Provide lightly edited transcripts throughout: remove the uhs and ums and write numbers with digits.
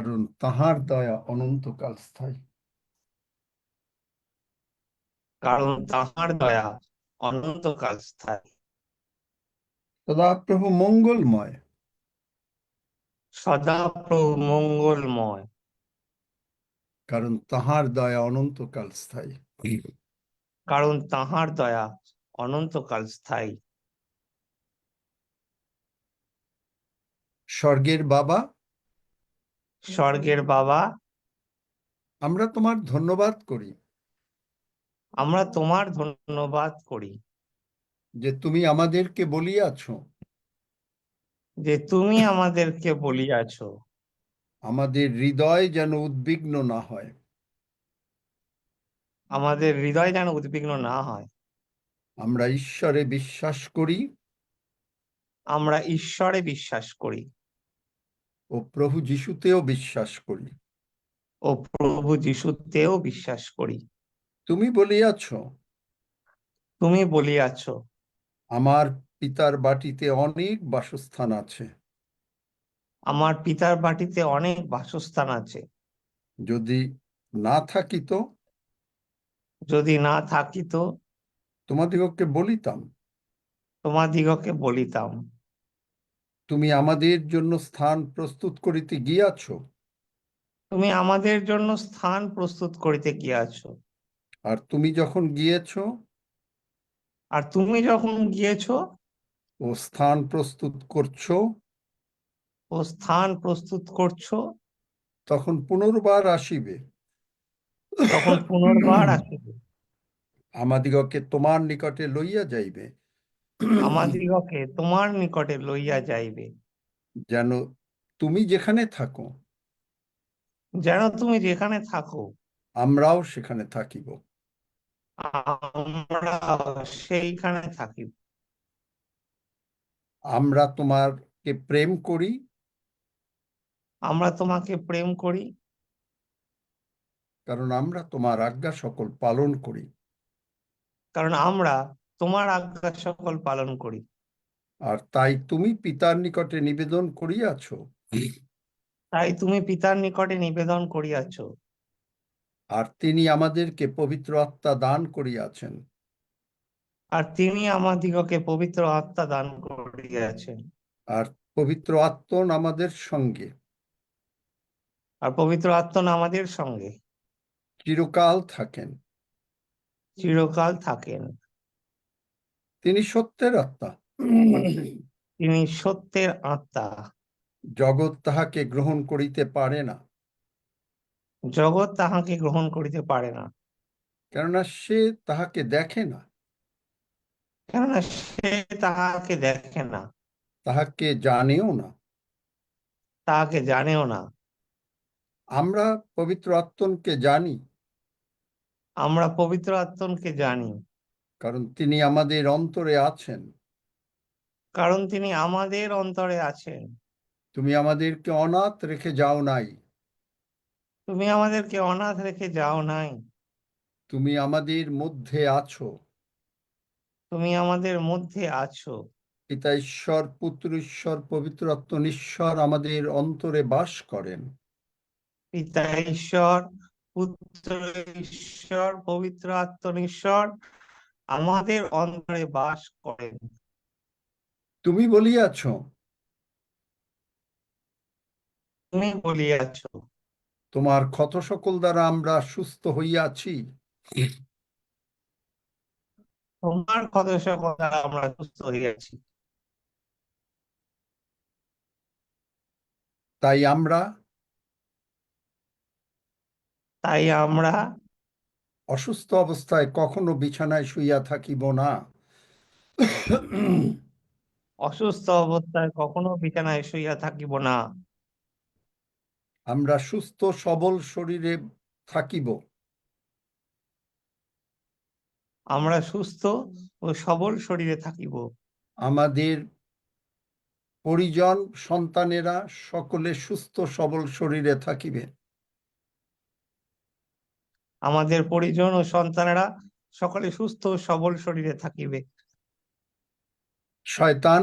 কারণ তাহার দয়া অনন্তকাল স্থায়ী। কারণ তাহার দয়া অনন্তকাল স্থায়ী। সদাপ্রভু মঙ্গলময়, সদাপ্রভু মঙ্গলময়, কারণ তাহার দয়া অনন্তকাল স্থায়ী। কারণ তাহার দয়া অনন্তকাল স্থায়ী। স্বর্গের বাবা, স্বর্গের বাবা, আমরা তোমার ধন্যবাদ করি আমরা তোমার ধন্যবাদ করি যে তুমি আমাদেরকে বলিয়াছ যে তুমি আমাদেরকে বলিয়াছ আমাদের হৃদয় যেন উদ্বিগ্ন না হয়। আমাদের হৃদয় যেন উদ্বিগ্ন না হয়। আমরা ঈশ্বরে বিশ্বাস করি আমরা ঈশ্বরে বিশ্বাস করি ও প্রভু যিশুতেও বিশ্বাস করি। ও প্রভু যিশুতেও বিশ্বাস করি। তুমি বলিয়াছ তুমি বলিয়াছ আমার পিতার বাটিতে অনেক বাসস্থান আছে। আমার পিতার বাটিতে অনেক বাসস্থান আছে। যদি না থাকিত যদি না থাকিত তোমাদিগকে বলিতাম, তোমাদিগকে বলিতাম। তুমি আমাদের জন্য স্থান প্রস্তুত করিতে গিয়াছ, তুমি আমাদের জন্য স্থান প্রস্তুত করিতে গিয়াছ। আর তুমি যখন গিয়েছ আর তুমি যখন গিয়েছ ও স্থান প্রস্তুত করছো, ও স্থান প্রস্তুত করছো, তখন পুনর্বার আসিবে তখন পুনর্বার আসিবে, আমাদিগকে তোমার নিকটে লইয়া যাইবে, আমাদিগকে তোমার নিকটে লইয়া যাইবে, যেন তুমি যেখানে থাকো যেন তুমি যেখানে থাকো আমরাও সেখানে থাকিব। আমরা সেইখানে থাকিব। আমরা তোমাকে প্রেম করি, আমরা তোমাকে প্রেম করি, কারণ আমরা তোমার আজ্ঞা সকল পালন করি। কারণ আমরা তোমার আজ্ঞা সকল পালন করি। আর তাই তুমি পিতার নিকটে নিবেদন করিয়াছ তাই তুমি পিতার নিকটে নিবেদন করিয়াছ, আর তিনি আমাদেরকে পবিত্র আত্মা দান করিয়াছেন। আর তিনি আমাদিগকে পবিত্র আত্মা দান করিয়াছেন। আর পবিত্র আত্মা আমাদের সঙ্গে আর পবিত্র আত্মা আমাদের সঙ্গে চিরকাল থাকেন। চিরকাল থাকেন। তিনি সত্যের আত্মা, তিনি সত্যের আত্মা, জগৎ তাহাকে গ্রহণ করিতে পারে না, জগৎ তাহাকে গ্রহণ করিতে পারে না, কেননা সে তাহাকে দেখে না, কেননা সে তাহাকে দেখে না, তাহাকে জানেও না। তাহাকে জানেও না। আমরা পবিত্র আত্মাকে জানি, আমরা পবিত্র আত্মাকে জানি, কারণ তিনি আমাদের অন্তরে আছেন। কারণ তিনি আমাদের অন্তরে আছেন। তুমি আমাদেরকে অনাথ রেখে যাও নাই, তুমি আমাদেরকে অনাথ রেখে যাও নাই, তুমি আমাদের মধ্যে আছো। তুমি আমাদের মধ্যে আছো। পিতা ঈশ্বর, পুত্র ঈশ্বর, পবিত্র আত্মা ঈশ্বর আমাদের অন্তরে বাস করেন। পিতা ঈশ্বর, পুত্র ঈশ্বর, পবিত্র আত্মা ঈশ্বর আমাদের অন্তরে বাস করেন। তুমি বলিয়াছ তুমি বলিয়াছ তোমার ক্ষত সকল দ্বারা আমরা সুস্থ হইয়াছি। তোমার কথা সকল আমরা সুস্থ হইয়াছি। তাই আমরা তাই আমরা অসুস্থ অবস্থায় কখনো বিছানায় শুইয়া থাকিব না, অসুস্থ অবস্থায় কখনো বিছানায় শুইয়া থাকিব না। আমরা সুস্থ সবল শরীরে থাকিব, আমরা সুস্থ ও সবল শরীরে থাকিব। আমাদের পরিজন সন্তানেরা সকলে সুস্থ সবল শরীরে থাকিবে। আমাদের পরিজন ও সন্তানেরা সকলে সুস্থ ও সবল শরীরে থাকিবে। শয়তান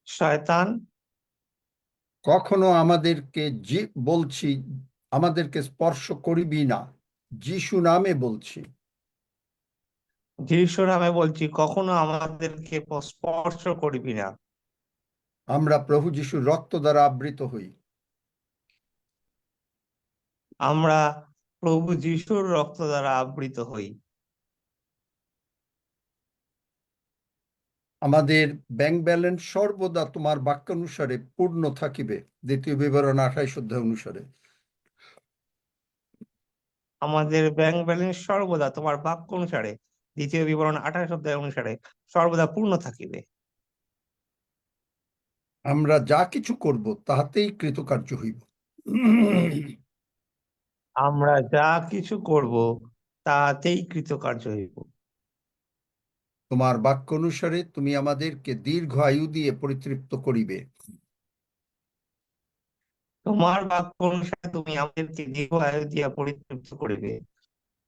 শয়তান কখনো আমাদেরকে বলছি, আমাদেরকে স্পর্শ করিবি না, যিশু নামে বলছি। যিশু নামে বলছি, কখনো আমাদেরকে স্পর্শ করবি না। আমরা প্রভু যিশুর রক্ত দ্বারা আবৃত হই। আমরা প্রভু যিশুর রক্ত দ্বারা আবৃত হই। আমাদের ব্যাংক ব্যালেন্স সর্বদা তোমার বাক্যানুসারে পূর্ণ থাকিবে, দ্বিতীয় বিবরণ 28 অধ্যায় অনুসারে। আমাদের ব্যাংক ব্যালেন্স সর্বদা তোমার বাক্য অনুসারে, দ্বিতীয় বিবরণ 28 অধ্যায় অনুসারে সর্বদা পূর্ণ থাকিবে। আমরা যা কিছু করব তাহাতেই কৃতকার্য হইব। আমরা যা কিছু করব তাতেই কৃতকার্য হইব। তোমার বাক্য অনুসারে তুমি আমাদেরকে দীর্ঘ আয়ু দিয়ে পরিতৃপ্ত করিবে। তোমার বাক্য অনুসারে তুমি আমাদেরকে দীর্ঘ আয়ু দিয়া পরিতৃপ্ত করিবে।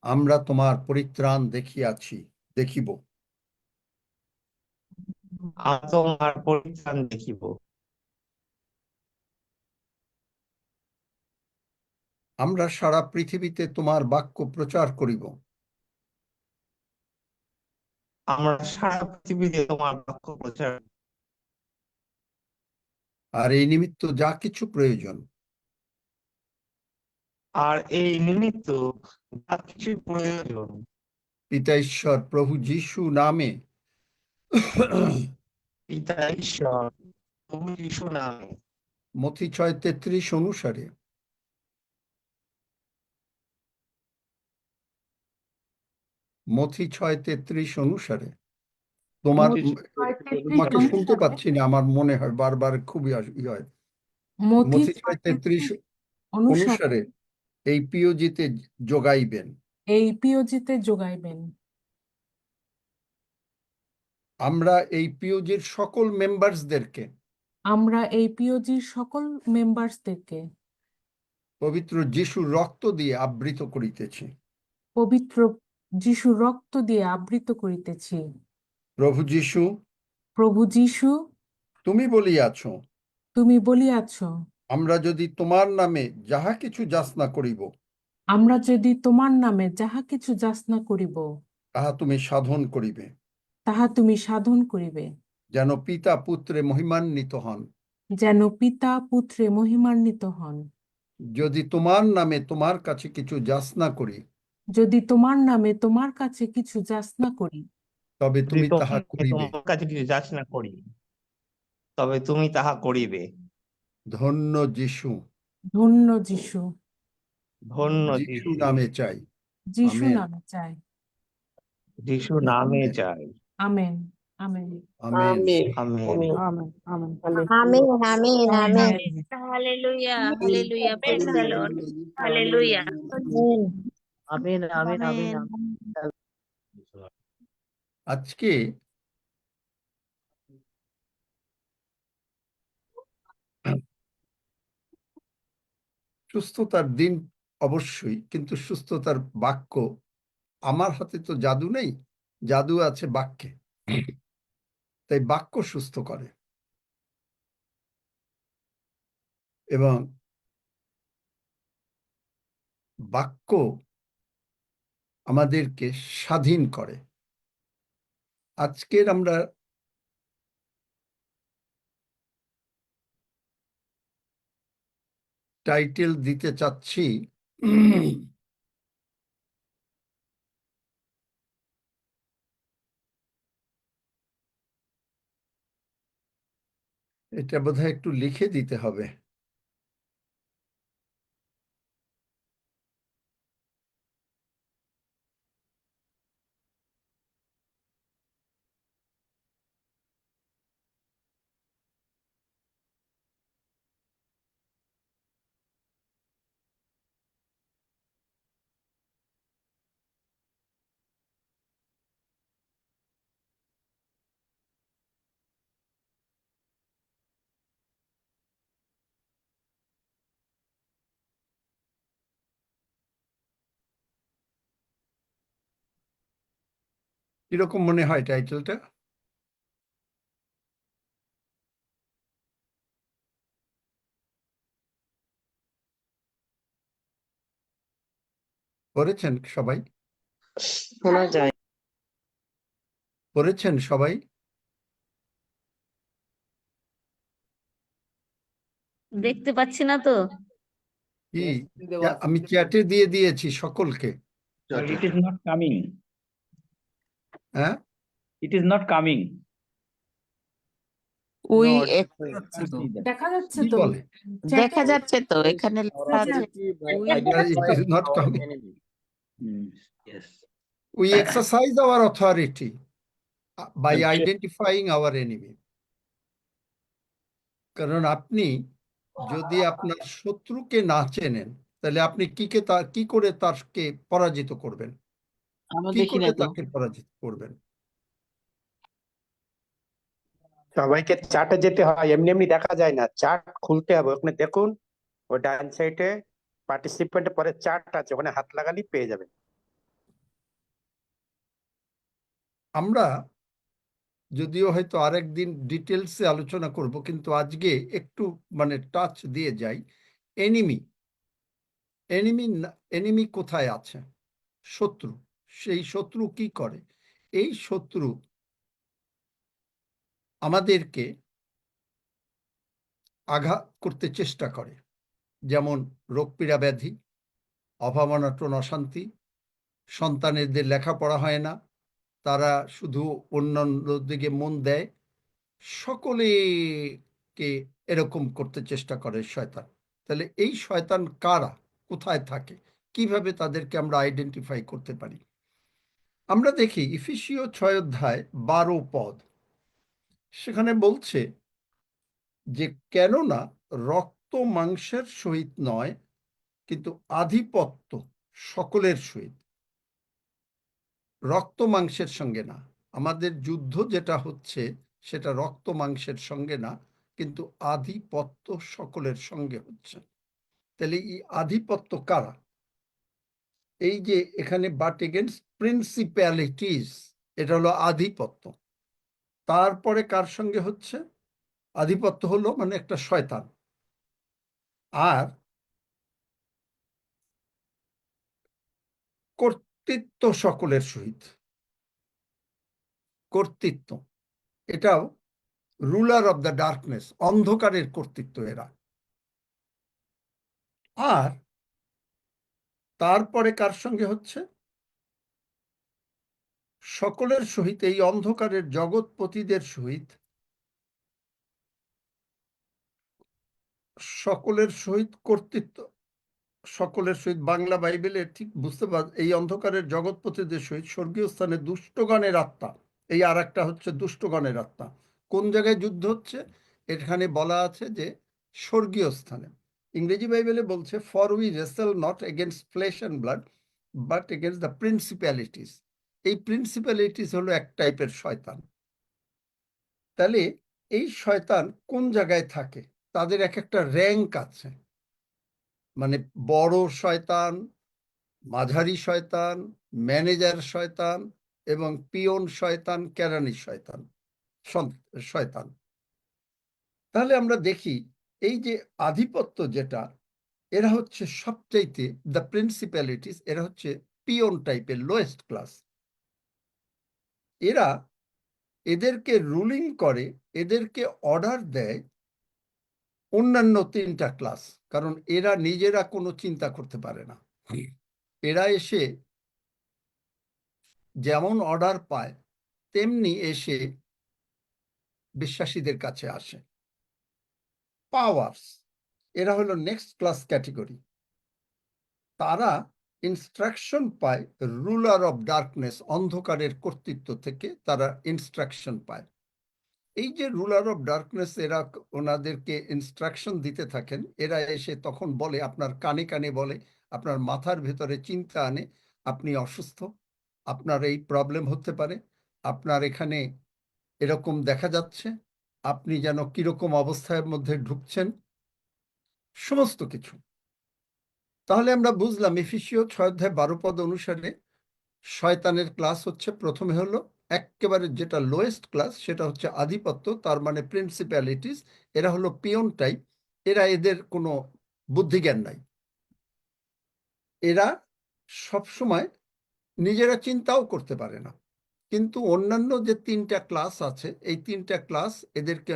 আমরা তোমার পরিত্রাণ দেখিয়াছি, দেখিব। আমরা তোমার পরিত্রাণ দেখিব। আমরা সারা পৃথিবীতে তোমার বাক্য প্রচার করিব। আমরা সারা পৃথিবীতে তোমার বাক্য প্রচার। আর এই নিমিত্ত যা কিছু প্রয়োজন আর এই নিমিত্ত যা কিছু প্রয়োজন পিতা ঈশ্বর প্রভু যিশু নামে পিতা ঈশ্বর প্রভু যিশু নামে মথি 6:33 অনুসারে মথি 6:33 অনুসারে তোমার মথি তোমাকে 6:33 শুনতে পাচ্ছি না, আমার মনে হয় বারবার খুবই হয়। মথি মথি 6:33 অনুসারে অনুসারে এই পিওজিতে যোগাইবেন। এই পিওজিতে যোগাইবেন। আমরা এই পিওজির সকল মেম্বার্সদেরকে আমরা এই পিওজির সকল মেম্বার্সদেরকে পবিত্র যিশুর রক্ত দিয়ে আবৃত করিতেছি। পবিত্র যিশুর রক্ত দিয়ে আবৃত করিতেছি। প্রভু যিশু, প্রভু যিশু, তুমি বলিয়াছ, তুমি বলিয়াছ, আমরা যদি তোমার নামে যাহা কিছু যাচনা করিব আমরা যদি তোমার নামে যাহা কিছু যাচনা করিব তাহা তুমি সাধন করিবে, তাহা তুমি সাধন করিবে, যেন পিতা পুত্রে মহিমান্বিত হন। যেন পিতা পুত্রে মহিমান্বিত হন। যদি তোমার নামে তোমার কাছে কিছু যাচনা করি যদি তোমার নামে তোমার কাছে কিছু যাচনা করি তবে যদি তুমি তাহা করিবে। তোমার কাছে কিছু যাচনা করি তবে তুমি তাহা করিবে। ধন্য যিশু, ধন্য যিশু, ধন্য যিশু যিশু, নামে চাই। যিশু আমেন, নামে চাই। যিশু নামে আমেন, চাই। Amen, amen, amen. Amen. Amen. Amen. Amen, amen, amen. Amen. Hallelujah, hallelujah. Praise the Lord. Hallelujah. Amen. Amen. Amen. Amen. Amen. আজকে সুস্থতার দিন অবশ্যই, কিন্তু সুস্থতার বাক্য আমার হাতে তো জাদু নেই, জাদু আছে বাক্যে। তাই বাক্য সুস্থ করে এবং বাক্য আমাদেরকে স্বাধীন করে। আজকের আমরা টাইটেল দিতে চাচ্ছি এটা বোধহয় একটু লিখে দিতে হবে। কিরকম মনে হয় টাইটেলটা? পড়েছেন সবাই? শোনা যায়। পড়েছেন সবাই? দেখতে পাচ্ছি না তো। কি আমি চ্যাটে দিয়ে দিয়েছি সকলকে। But it is not coming. হ্যাঁ, It is not coming. ওই No, দেখা I যাচ্ছে can't তো see that. দেখা যাচ্ছে কি তো বলে? দেখা যাচ্ছে তো এখানে লেখা আছে ওই It is not coming. Yes. We exercise our authority by Okay. identifying our enemy. কারণ আপনি যদি আপনার শত্রুকে না চেনেন, তাহলে আপনি কি করে তাকে পরাজিত করবেন? আমরা কি দেখি করে না তো তাকে পরাজিত করবেন? সবাইকে চার্টে যেতে হয়, এমনি এমনি দেখা যায় না, চার্ট খুলতে হবে। ওখানে দেখুন, ও ডান সাইডে পার্টিসিপেন্ট পরে চার্ট আছে, ওখানে হাত লাগালি পেয়ে যাবেন। আমরা যদিও হয়তো আরেকদিন ডিটেলসে আলোচনা করব, কিন্তু আজকে একটু মানে টাচ দিয়ে যাই। এনিমি এনিমি কোথায় আছে? শত্রু। সেই শত্রু কি করে? এই শত্রু আমাদেরকে আঘাত করতে চেষ্টা করে, যেমন রোগ পীড়া ব্যাধি, অভাব অনটন অশান্তি, সন্তানেদের লেখাপড়া হয় না, তারা শুধু অন্যান্য দিকে মন দেয়, সকলেকে এরকম করতে চেষ্টা করে শয়তান। তাহলে এই শয়তান কারা, কোথায় থাকে, কিভাবে তাদেরকে আমরা আইডেন্টিফাই করতে পারি? আমরা দেখি ইফিসীয় 6 অধ্যায় 12 পদ, সেখানে বলছে যে কেননা রক্ত মাংসের সহিত নয়, কিন্তু আধিপত্য সকলের সহিত। রক্ত মাংসের সঙ্গে না, আমাদের যুদ্ধ যেটা হচ্ছে সেটা রক্ত মাংসের সঙ্গে না, কিন্তু আধিপত্য সকলের সঙ্গে হচ্ছে। তাহলে এই আধিপত্য কারা? এই যে এখানে বাট এগেইনস্ট প্রিন্সিপ্যালিটিস, এটা হলো আধিপত্য। তারপরে কার সঙ্গে হচ্ছে? আধিপত্য হলো মানে একটা শয়তান। আর কর্তৃত্ব সকলের সহিত। কর্তৃত্ব এটাও রুলার অব দ্য ডার্কনেস, অন্ধকারের কর্তৃত্ব এরা। আর তারপরে কার সঙ্গে হচ্ছে? সকলের সহিত, এই অন্ধকারের জগৎপতিদের সহিত। সকলের সহিত কর্তৃত্ব, সকলের সহিত বাংলা বাইবেলে ঠিক বুঝতে পার, এই অন্ধকারের জগৎপতিদের সহিত স্বর্গীয় স্থানে দুষ্টগণের আত্মা। এই আর একটা হচ্ছে দুষ্টগণের আত্মা। কোন জায়গায় যুদ্ধ হচ্ছে? এখানে বলা আছে যে স্বর্গীয় স্থানে। ইংরেজি বাইবেলে বলছে for we wrestle not against flesh and blood but against the principalities. এই প্রিন্সিপ্যালিটিস হলো এক টাইপের শয়তান। তাহলে এই শয়তান কোন জায়গায় থাকে? তাদের এক একটা র্যাঙ্ক আছে, মানে বড় শয়তান, মাঝারি শয়তান, ম্যানেজার শয়তান এবং পিয়ন শয়তান, কেরানি শয়তান শয়তান। তাহলে আমরা দেখি এই যে আধিপত্য যেটা, এরা হচ্ছে সবচাইতে দ্য প্রিন্সিপ্যালিটিস, এরা হচ্ছে পিয়ন টাইপের, লোয়েস্ট ক্লাস। এরা এদেরকে রুলিং করে, এদেরকে অর্ডার দেয় অন্যান্য 3টা ক্লাস, কারণ এরা নিজেরা কোনো চিন্তা করতে পারে না। এরা এসে যেমন অর্ডার পায় তেমনি এসে বিশ্বাসীদের কাছে আসে। পাওয়ার্স, এরা হলো নেক্সট ক্লাস ক্যাটেগরি। তারা ইনস্ট্রাকশন পায় রুলার অফ ডার্কনেস, অন্ধকারের কর্তৃত্ব থেকে তারা ইনস্ট্রাকশন পায়। এই যে রুলার অফ ডার্কনেস, এরা ওনাদেরকে ইনস্ট্রাকশন দিতে থাকেন। এরা এসে তখন বলে, আপনার কানে কানে বলে, আপনার মাথার ভেতরে চিন্তা আনে, আপনি অসুস্থ, আপনার এই প্রবলেম হতে পারে, আপনার এখানে এরকম দেখা যাচ্ছে, আপনি যেন কিরকম অবস্থার মধ্যে ঢুকছেন, সমস্ত কিছু। তাহলে আমরা বুঝলাম এফিসীয় 6 অধ্যায় 12 পদ অনুসারে শয়তানের ক্লাস হচ্ছে, প্রথমে হলো একেবারে যেটা লোয়েস্ট ক্লাস, সেটা হচ্ছে আধিপত্য, তার মানে প্রিন্সিপ্যালিটিস। এরা হলো পিয়ন টাইপ, এরা এদের কোনো বুদ্ধিজ্ঞান নাই। এরা সবসময় নিজেরা চিন্তাও করতে পারে না। কিন্তু অন্যান্য যে 3টা ক্লাস আছে, এই 3টা ক্লাস এদেরকে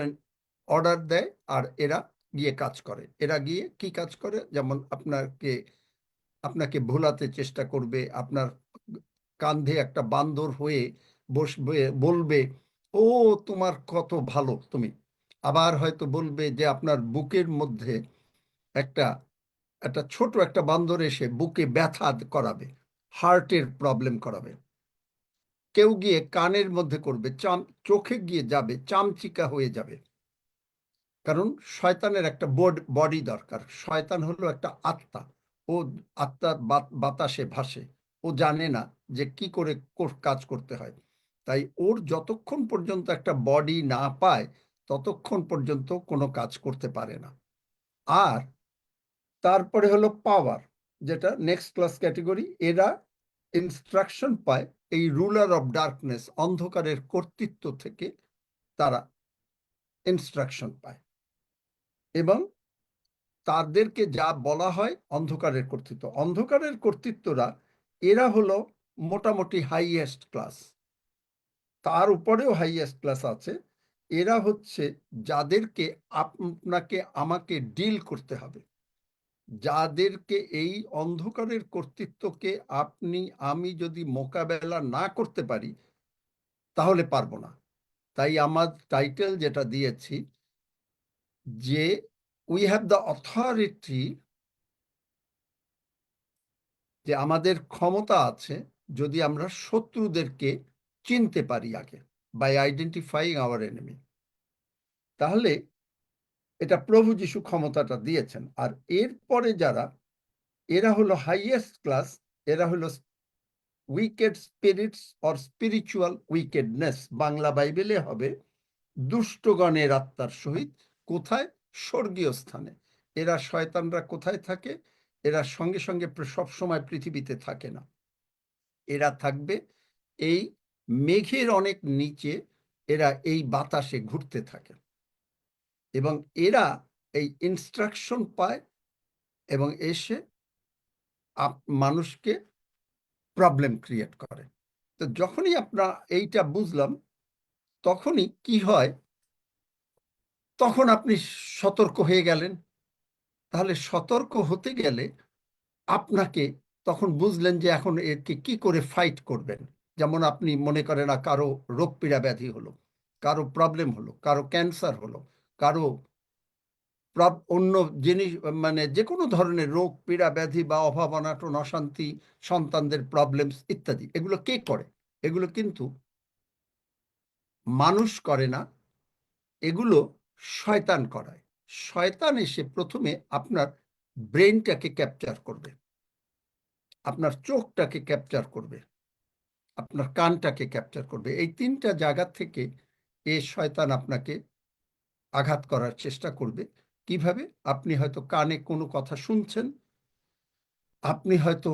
অর্ডার দেয় আর এরা গিয়ে কাজ করে। এরা গিয়ে কি কাজ করে? যেমন আপনাকে ভোলাতে চেষ্টা করবে, আপনার কাঁধে একটা বান্দর হয়ে বসবে, বলবে ও তোমার কত ভালো তুমি। আবার হয়তো বলবে যে আপনার বুকের মধ্যে একটা ছোট একটা বান্দর এসে বুকে ব্যথা করাবে, হার্টের প্রবলেম করাবে। কেউ গিয়ে কানের মধ্যে করবে, চোখে গিয়ে যাবে, চামচিকা হয়ে যাবে। কারণ শয়তানের একটা বডি দরকার। শয়তান হলো একটা আত্মা। ও আত্মা বাতাসে ভাসে, ও জানে না যে কি করে কাজ করতে হয়। তাই ওর যতক্ষণ পর্যন্ত একটা বডি না পায় ততক্ষণ পর্যন্ত কোনো কাজ করতে পারে না। আর তারপরে হলো পাওয়ার, যেটা নেক্সট ক্লাস ক্যাটেগরি। এরা ইনস্ট্রাকশন পায় এই রুলার অফ ডার্কনেস, অন্ধকারের কর্তৃত্ব থেকে তারা ইনস্ট্রাকশন পায়, এবং তাদেরকে যা বলা হয় অন্ধকারের কর্তৃত্বরা এরা হলো মোটামুটি হাইয়েস্ট ক্লাস। তার উপরেও হাইয়েস্ট ক্লাস আছে। এরা হচ্ছে যাদেরকে আপনাকে আমাকে ডিল করতে হবে, যাদেরকে এই অন্ধকারের কর্তৃত্বকে আমি যদি মোকাবেলা না করতে পারি তাহলে পারবো না। তাই আমার টাইটেল যেটা দিয়েছি যে উই হ্যাভ দ্য অথরিটি, যে আমাদের ক্ষমতা আছে যদি আমরা শত্রুদেরকে চিনতে পারি আগে, বাই আইডেন্টিফাইং আওয়ার এনিমি। তাহলে এটা প্রভু যিশু ক্ষমতাটা দিয়েছেন। আর এরপরে যারা, এরা হলো হাইয়েস্ট ক্লাস, এরা হলো wicked spirits or spiritual wickedness. Bangla বাইবেলে হবে দুষ্টগণের আত্মার সহিত। কোথায়? স্বর্গীয় স্থানে। এরা শয়তানরা কোথায় থাকে? এরা সঙ্গে সঙ্গে সবসময় পৃথিবীতে থাকে না। এরা থাকবে এই মেঘের অনেক নিচে, এরা এই বাতাসে ঘুরতে থাকে, এবং এরা এই ইনস্ট্রাকশন পায় এবং এসে মানুষকে প্রবলেম ক্রিয়েট করে। তো যখনই আপনারা এইটা বুঝলাম, তখনই কি হয়, তখন আপনি সতর্ক হয়ে গেলেন। তাহলে সতর্ক হতে গেলে আপনাকে তখন বুঝলেন যে এখন একে কি করে ফাইট করবেন। যেমন আপনি মনে করেন কারো রোগ পীড়া ব্যাধি হলো, কারো প্রবলেম হলো, কারো ক্যান্সার হলো, কারো অন্য জিনিস, মানে যে কোনো ধরনের রোগ পীড়া ব্যাধি বা অভাব অনাটন অশান্তি, সন্তানদের প্রবলেমস ইত্যাদি, এগুলো কে করে? এগুলো কিন্তু মানুষ করে না, এগুলো শয়তান করায়। শয়তান এসে প্রথমে আপনার ব্রেনটাকে ক্যাপচার করবে, আপনার চোখটাকে ক্যাপচার করবে, আপনার কানটাকে ক্যাপচার করবে। এই 3টা জায়গা থেকে শয়তান আপনাকে আঘাত করার চেষ্টা করবে। কিভাবে? আপনি হয়তো কানে কোনো কথা শুনছেন, আপনি হয়তো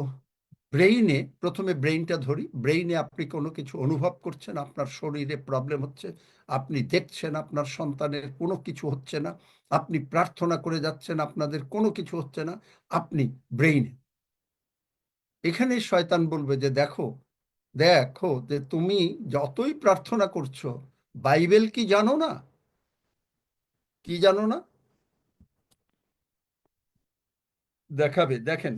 প্রথমে ব্রেইনটা ধরি, ব্রেইনে আপনি কোনো কিছু অনুভব করছেন, আপনার শরীরে প্রবলেম হচ্ছে, আপনি দেখছেন আপনার সন্তানের কোনো কিছু হচ্ছে না, আপনি প্রার্থনা করে যাচ্ছেন, আপনাদের কোনো কিছু হচ্ছে না, আপনি ব্রেইনে। এখানে শয়তান বলবে যে দেখো যে তুমি যতই প্রার্থনা করছো, বাইবেল কি জানো না? কি জানো না? দেখাবে, দেখেন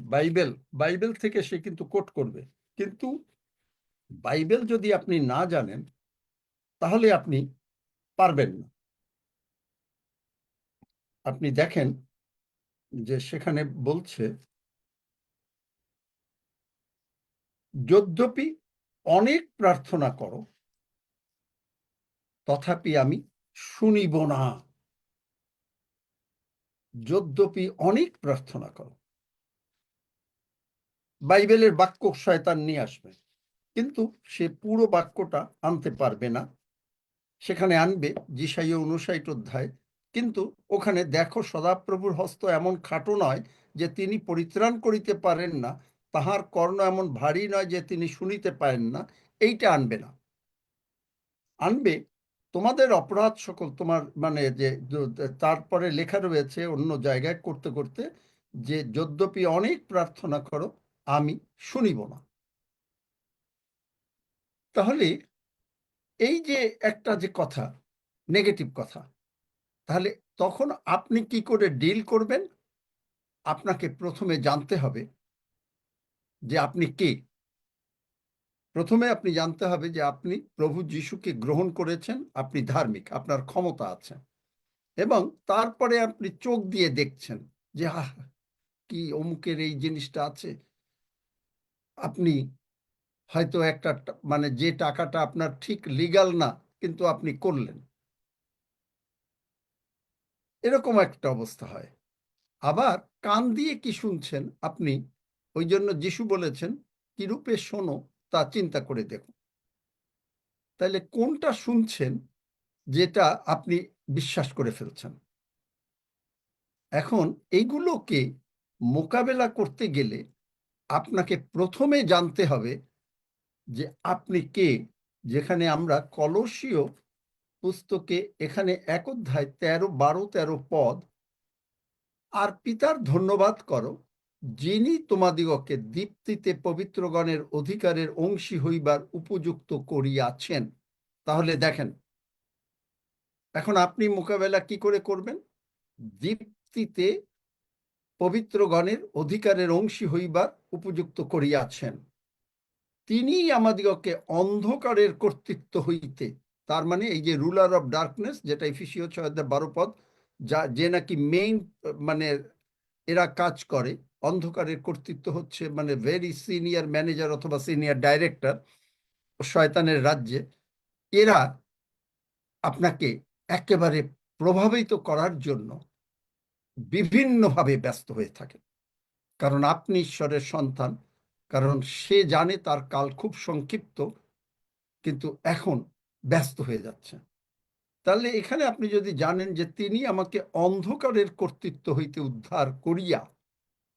বাইবেল থেকে সে কিন্তু কোট করবে। কিন্তু বাইবেল যদি আপনি না জানেন তাহলে আপনি পারবেন না। আপনি দেখেন যে সেখানে বলছে, যদ্যপি অনেক প্রার্থনা করো তথাপি আমি শুনিব না। যদ্যপি অনেক প্রার্থনা করো, বাইবেলের বাক্য শয়তান নিয়ে আসবে, কিন্তু সে পুরো বাক্যটা আনতে পারবে না। সেখানে আনবে যিশাইয়া 59 অধ্যায়, কিন্তু ওখানে দেখো সদাপ্রভুর হস্ত এমন খাটো নয় যে তিনি পরিত্রাণ করিতে পারেন না, তাহার কর্ণ এমন ভারী নয় যে তিনি শুনিতে পারেন না। এইটা আনবে না। আনবে তোমাদের অপরাধ সকল, তোমার মানে যে তারপরে লেখা রয়েছে অন্য জায়গায় করতে করতে, যে যদ্যপি অনেক প্রার্থনা করো আমি শুনিব না। তাহলে এই যে একটা যে কথা, নেগেটিভ কথা, তাহলে তখন আপনি কি করে ডিল করবেন? আপনাকে প্রথমে জানতে হবে যে আপনি কে। প্রথমে আপনি জানতে হবে যে আপনি প্রভু যিশুকে গ্রহণ করেছেন, আপনি ধার্মিক, আপনার ক্ষমতা আছে, এবং তারপরে আপনি চোখ দিয়ে দেখছেন যে কি অমুকের এই জিনিসটা আছে। আপনি হয়তো একটা মানে যে টাকাটা আপনার ঠিক লিগ্যাল না, কিন্তু আপনি করলেন, এরকম একটা অবস্থা হয়। আবার কান দিয়ে কি শুনছেন আপনি, ওই জন্য যিশু বলেছেন কিরূপে শোনো তা চিন্তা করে দেখুন। তাহলে কোনটা শুনছেন যেটা আপনি বিশ্বাস করে ফেলছেন? এখন এইগুলোকে মোকাবেলা করতে গেলে আপনাকে প্রথমে জানতে হবে যে আপনি কে। যেখানে আমরা কলসীয় পুস্তকে এখানে 1 অধ্যায় 12-13 পদ, আর পিতার ধন্যবাদ করো যিনি তোমাদিগকে দীপ্তিতে পবিত্রগণের অধিকারের অংশী হইবার উপযুক্ত করিয়াছেন। তাহলে দেখেন, এখন আপনি মোকাবেলা কি করে করবেন? দীপ্তিতে পবিত্রগণের অধিকারের অংশী হইবার উপযুক্ত করিয়াছেন। তিনি আমাদিগকে অন্ধকারের কর্তৃত্ব হইতে, তার মানে এই যে রুলার অফ ডার্কনেস, যেটা এফেসীয় 6:12 পদ, যে নাকি মেইন মানে এরা কাজ করে, অন্ধকারের কর্তৃত্ব হচ্ছে মানে ভেরি সিনিয়র ম্যানেজার অথবা সিনিয়র ডাইরেক্টর শয়তানের রাজ্যে। এরা আপনাকে একেবারে প্রভাবিত করার জন্য বিভিন্নভাবে ব্যস্ত হয়ে থাকে, কারণ আপনি ঈশ্বরের সন্তান, কারণ সে জানে তার কাল খুব সংক্ষিপ্ত, কিন্তু এখন ব্যস্ত হয়ে যাচ্ছে। তাহলে এখানে আপনি যদি জানেন যে তিনি আমাকে অন্ধকারের কর্তৃত্ব হইতে উদ্ধার করিয়া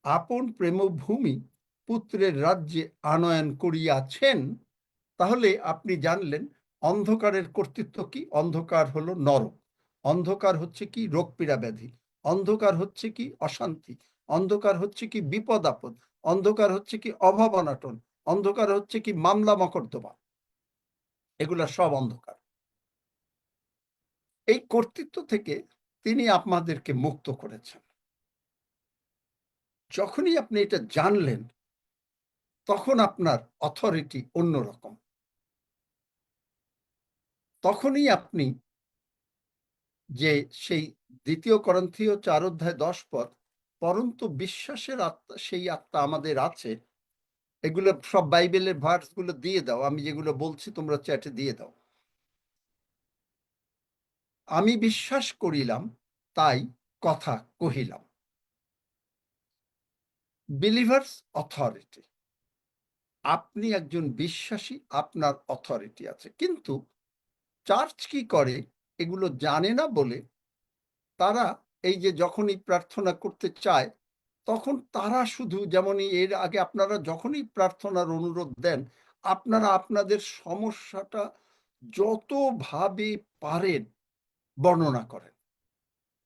আপন প্রেমভূমি পুত্রের রাজ্যে আনয়ন করিয়াছেন, তাহলে আপনি জানলেন অন্ধকারের কর্তৃত্ব কি। অন্ধকার হলো নরক, অন্ধকার হচ্ছে কি রোগ পীড়া ব্যাধি, অন্ধকার হচ্ছে কি অশান্তি, অন্ধকার হচ্ছে কি বিপদ আপদ, অন্ধকার হচ্ছে কি অভাব অনাটন, অন্ধকার হচ্ছে কি মামলা মকদ্দমা, এগুলা সব অন্ধকার। এই কর্তৃত্ব থেকে তিনি আপনাদেরকে মুক্ত করেছেন। যখনই আপনি এটা জানলেন, তখন আপনার অথরিটি অন্যরকম। তখনই আপনি যে সেই 2 করন্থীয় 4:10 পদ, পরন্তু বিশ্বাসের আত্মা, সেই আত্মা আমাদের আছে। এগুলো সব বাইবেলের ভার্সগুলো দিয়ে দাও, আমি যেগুলো বলছি তোমরা চ্যাটে দিয়ে দাও। আমি বিশ্বাস করিলাম তাই কথা কহিলাম। Believers authority. আপনি একজন বিশ্বাসী, আপনার অথরিটি আছে। কিন্তু চার্চ কি করে, এগুলো জানে না বলে তারা এই যে যখনই প্রার্থনা করতে চায়, তখন তারা শুধু, যেমনই এর আগে আপনারা যখনই প্রার্থনার অনুরোধ দেন, আপনারা আপনাদের সমস্যাটা যতভাবে পারেন বর্ণনা করেন,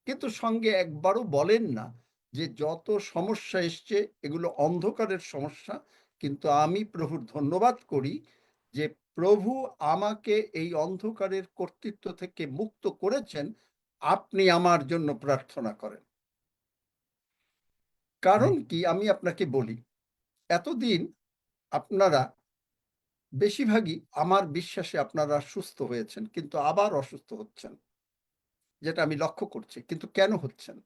কিন্তু সঙ্গে একবারও বলেন না যে যত সমস্যা এসছে এগুলো অন্ধকারের সমস্যা, কিন্তু আমি প্রভুর ধন্যবাদ করি যে প্রভু আমাকে এই অন্ধকারের কর্তৃত্ব থেকে মুক্ত করেছেন, আপনি আমার জন্য প্রার্থনা করেন। কারণ কি, আমি আপনাকে বলি, এতদিন আপনারা বেশিরভাগই আমার বিশ্বাসে আপনারা সুস্থ হয়েছেন, কিন্তু আবার অসুস্থ হচ্ছেন, যেটা আমি লক্ষ্য করছি। কিন্তু কেন হচ্ছেন?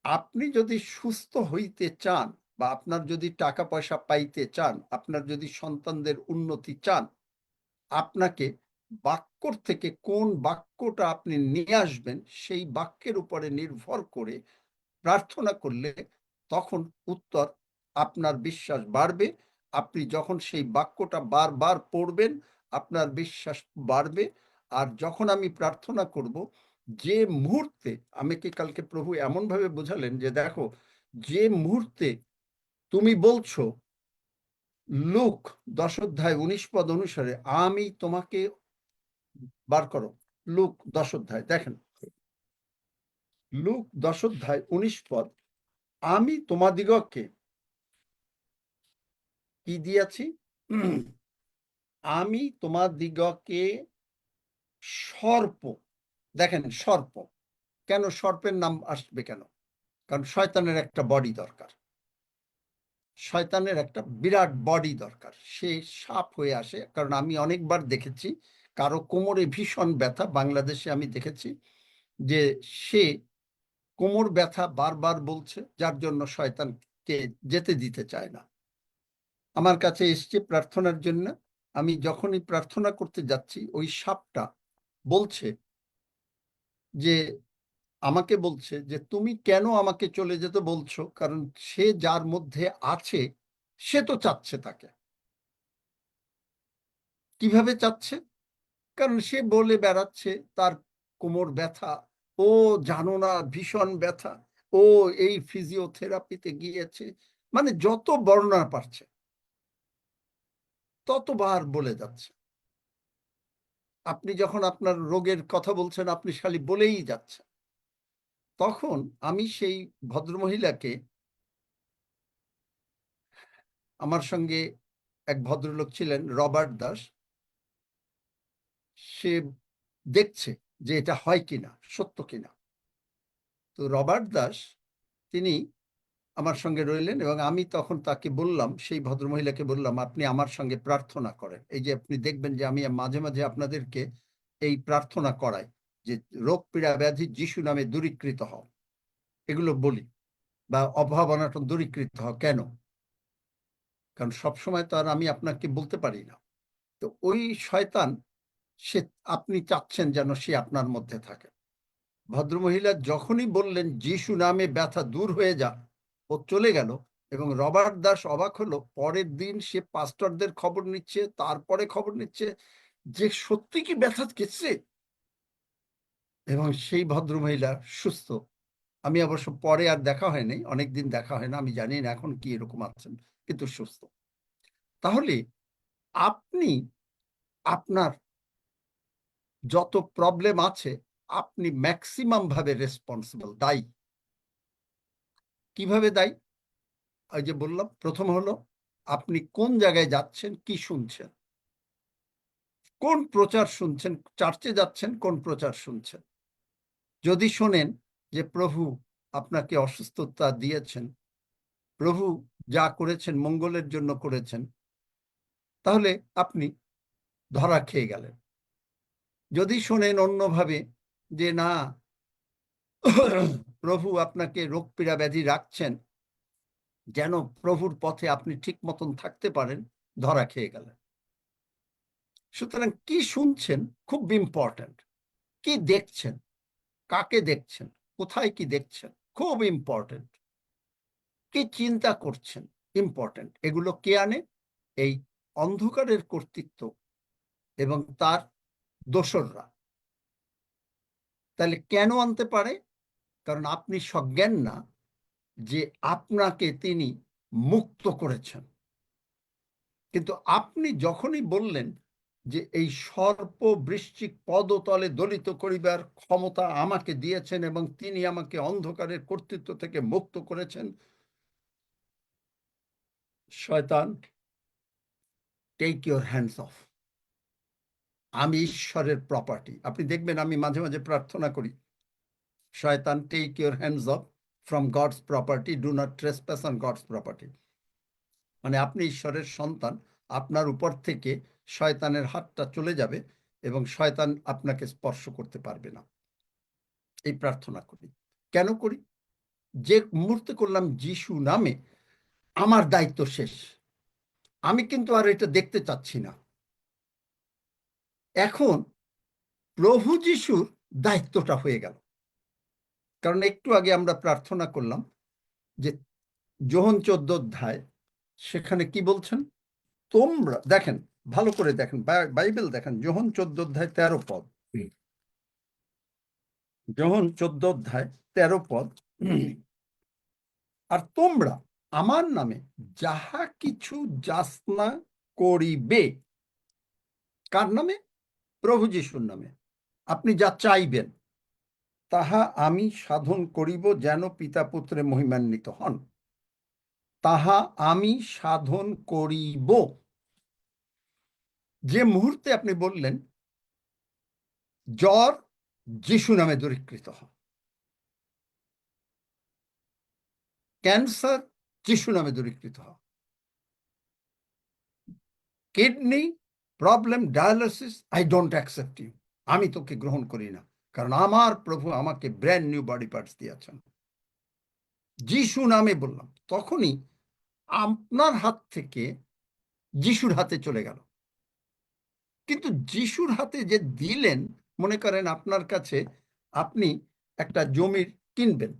আপনি যদি সুস্থ হইতে চান, বা আপনার যদি টাকা পয়সা পাইতে চান, আপনার যদি সন্তানদের উন্নতি চান, আপনাকে বাক্যর থেকে কোন বাক্যটা আপনি নিয়ে আসবেন সেই বাক্যের উপরে নির্ভর করে প্রার্থনা করলে তখন উত্তর, আপনার বিশ্বাস বাড়বে। আপনি যখন সেই বাক্যটা বারবার পড়বেন, আপনার বিশ্বাস বাড়বে। আর যখন আমি প্রার্থনা করব, যে মুহূর্তে, আমাকে কালকে প্রভু এমনভাবে বোঝালেন যে দেখো, যে মুহূর্তে তুমি বলছো লুক 10:19 পদ অনুসারে, আমি তোমাকে, বার করো লুক 10 অধ্যায়, দেখেন লুক 10:19 পদ, আমি তোমাদিগকে কি দিয়েছি? আমি তোমাদিগকে সর্প, দেখেন সর্প, কেন সর্পের নাম আসবে কেন? কারণ শয়তানের একটা বডি দরকার, শয়তানের একটা বিরাট বডি দরকার, সে সাপ হয়ে আসে। কারণ আমি অনেকবার দেখেছি কারো কোমরে ভীষণ ব্যথা, বাংলাদেশে আমি দেখেছি যে সে কোমর ব্যথা বারবার বলছে, যার জন্য শয়তানকে যেতে দিতে চায় না। আমার কাছে এসছে প্রার্থনার জন্য, আমি যখনই প্রার্থনা করতে যাচ্ছি ওই সাপটা বলছে যে, আমাকে বলছে যে তুমি কেন আমাকে চলে যেতে বলছো, কারণ সে যার মধ্যে আছে সে তো চাচ্ছে তাকে। কিভাবে চাচ্ছে? কারণ সে বলে বেড়াচ্ছে তার কোমর ব্যথা, ও জানো না ভীষণ ব্যথা, ও এই ফিজিওথেরাপিতে গিয়েছে, মানে যত বর্ণনা পারছে ততবার বলে যাচ্ছে। আপনি যখন আপনার রোগের কথা বলছেন আপনি খালি বলেই যাচ্ছেন। তখন আমি সেই ভদ্রমহিলাকে, আমার সঙ্গে এক ভদ্রলোক ছিলেন রবার্ট দাস, সে দেখছে যে এটা হয় কিনা, সত্য কিনা। তো রবার্ট দাস তিনি আমার সঙ্গে রইলেন এবং আমি তখন তাকে বললাম, সেই ভদ্রমহিলাকে বললাম, আপনি আমার সঙ্গে প্রার্থনা করেন। এই যে আপনি দেখবেন যে আমি মাঝে মাঝে আপনাদেরকে এই প্রার্থনা করাই যে রোগ পীড়া ব্যাধি যিশু নামে দূরীকৃত হও, এগুলো বলি, বা অভাব অনটন দূরীকৃত হও। কেন? কারণ সবসময় তো আর আমি আপনাকে বলতে পারি না। তো ওই শয়তান, সে, আপনি চাচ্ছেন যেন সে আপনার মধ্যে থাকে। ভদ্রমহিলা যখনই বললেন যিশু নামে ব্যথা দূর হয়ে যা, ও চলে গেল। এবং রবার্ট দাস অবাক হলো, পরের দিন সে পাস্টরদের খবর নিচ্ছে, তারপরে খবর নিচ্ছে যে সত্যি কি ব্যথা গেছে, এবং সেই ভদ্রমহিলা সুস্থ। আমি অবশ্য পরে আর দেখা হয়নি, অনেকদিন দেখা হয় না, আমি জানি না এখন কি এরকম আছেন, কিন্তু সুস্থ। তাহলে আপনি আপনার যত প্রবলেম আছে আপনি ম্যাক্সিমাম ভাবে রেসপন্সিবল, দায়ী। কিভাবে দায়ী? ওই যে বললাম, প্রথম হলো আপনি কোন জায়গায় যাচ্ছেন, কি শুনছেন, কোন প্রচার শুনছেন, চার্চে যাচ্ছেন কোন প্রচার শুনছেন। যদি শোনেন যে প্রভু আপনাকে অসুস্থতা দিয়েছেন, প্রভু যা করেছেন মঙ্গলের জন্য করেছেন, তাহলে আপনি ধরা খেয়ে গেলেন। যদি শোনেন অন্যভাবে যে না, প্রভু আপনাকে রোগ পীড়া ব্যাধি রাখছেন যেন প্রভুর পথে আপনি ঠিক মতন থাকতে পারেন, ধরা খেয়ে গেলেন। সুতরাং কি শুনছেন খুব ইম্পর্ট্যান্ট, কি দেখছেন, কাকে দেখছেন, কোথায় কি দেখছেন, খুব ইম্পর্ট্যান্ট। কি চিন্তা করছেন, ইম্পর্ট্যান্ট। এগুলো কে আনে? এই অন্ধকারের কর্তৃত্ব এবং তার দোসররা। তাহলে কেন আনতে পারে? কারণ আপনি সজ্ঞান না যে আপনাকে তিনি মুক্ত করেছেন। কিন্তু আপনি যখনই বললেন যে এই সর্প বৃশ্চিক পদতলে দলিত করিবার ক্ষমতা আমাকে দিয়েছেন এবং তিনি আমাকে অন্ধকারের কর্তৃত্ব থেকে মুক্ত করেছেন, শয়তান, টেক ইউর হ্যান্ডস অফ। আমি ঈশ্বরের প্রপার্টি। আপনি দেখবেন আমি মাঝে মাঝে প্রার্থনা করি, শয়তান, take your hands off from God's property, do not trespass on God's property. মানে আপনি ঈশ্বরের সন্তান, আপনার উপর থেকে শয়তানের হাতটা চলে যাবে এবং শয়তান আপনাকে স্পর্শ করতে পারবে না। এই প্রার্থনা করি। কেন করি? যে মুহূর্তে করলাম যিশু নামে, আমার দায়িত্ব শেষ, আমি কিন্তু আর এটা দেখতে চাচ্ছি না। এখন প্রভু যিশুর দায়িত্বটা হয়ে গেল। কারণ একটু আগে আমরা প্রার্থনা করলাম যে যোহন 14 অধ্যায়, সেখানে কি বলছেন? তোমরা দেখেন, ভালো করে দেখেন, বাইবেল দেখেন, যোহন 14 অধ্যায় 13 পদ, যোহন 14 অধ্যায় 13 পদ। আর তোমরা আমার নামে যাহা কিছু যাচনা করিবে, কার নামে? প্রভু যিশুর নামে। আপনি যা চাইবেন তাহা আমি সাধন করিব, যেন পিতা পুত্রে মহিমান্বিত হন। তাহা আমি সাধন করিব। যে মুহূর্তে আপনি বললেন জ্বর যিশু নামে দূরীকৃত হয়, ক্যান্সার যিশু নামে দূরীকৃত হয়, kidney problem dialysis, I don't accept you, আমি তোকে গ্রহণ করি না, কারণ আমার প্রভু আমাকে ব্র্যান্ড নিউ বডি পার্টস দিয়েছেন, যিশু নামে বললাম, তখনই আপনার হাত থেকে যিশুর হাতে চলে গেল। কিন্তু যিশুর হাতে যে দিলেন, মনে করেন আপনার কাছে আপনি একটা জমি কিনবেন,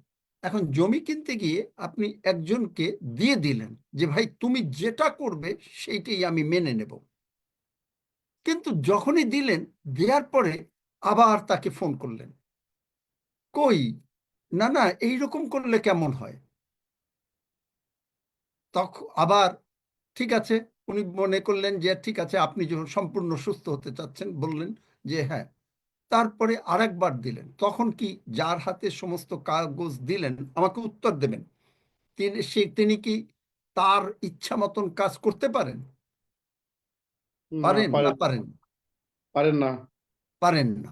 এখন জমি কিনতে গিয়ে আপনি একজনকে দিয়ে দিলেন যে ভাই তুমি যেটা করবে সেইটাই আমি মেনে নেব, কিন্তু যখনই দিলেন, দেওয়ার পরে আবার তাকে ফোন করলেন, কই না না এইরকম করলে কেমন হয়, তখন আবার ঠিক আছে, উনি মনে করলেন যে ঠিক আছে আপনি যখন সম্পূর্ণ সুস্থ হতে চাচ্ছেন, বললেন যে হ্যাঁ, তারপরে আরেকবার দিলেন, তখন কি যার হাতে সমস্ত কাগজ দিলেন আমাকে উত্তর দেবেন, তিনি কি তার ইচ্ছা মতন কাজ করতে পারেন? পারেন না পারেন? পারেন না। পারেন না।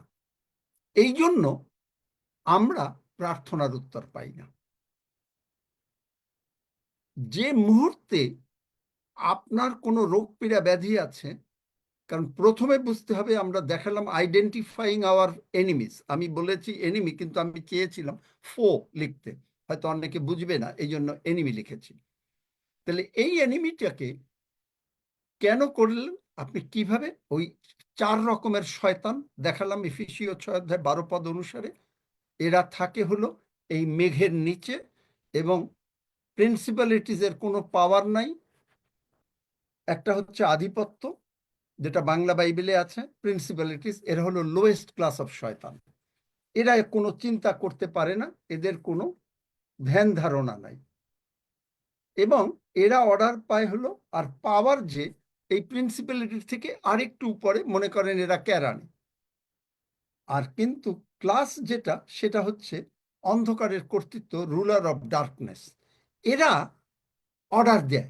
এই জন্য আমরা প্রার্থনার উত্তর পাই না। যে মুহূর্তে আপনার কোনো রোগ পীড়া ব্যাধি আছে, কারণ প্রথমে বুঝতে হবে, আমরা দেখালাম আইডেন্টিফাইং আওয়ার এনিমিস, আমি বলেছি এনিমি, কিন্তু আমি চেয়েছিলাম ফো লিখতে, হয়তো অনেকে বুঝবে না, এই জন্য এনিমি লিখেছি। তাহলে এই এনিমিটাকে কেন করলেন, আপনি কিভাবে, ওই 4 রকমের শয়তান দেখালাম এফেসীয় 6 অধ্যায় 12 পদ অনুসারে, এরা থাকে হলো এই মেঘের নিচে, এবং প্রিন্সিপালিটিজের কোনো পাওয়ার নাই। একটা হচ্ছে আধিপত্য, যেটা বাংলা বাইবেলে আছে, প্রিন্সিপালিটিস, এরা হলো লোয়েস্ট ক্লাস অফ শয়তান। এরা কোনো চিন্তা করতে পারে না, এদের কোনো ধ্যান ধারণা নাই, এবং এরা অর্ডার পায় হলো, আর পাওয়ার যে এই প্রিন্সিপালিটির থেকে আরেকটু উপরে, মনে করেন এরা কেরানি। আর কিন্তু ক্লাস যেটা, সেটা হচ্ছে অন্ধকারের কর্তৃত্ব, রুলার অফ ডার্কনেস, এরা অর্ডার দেয়।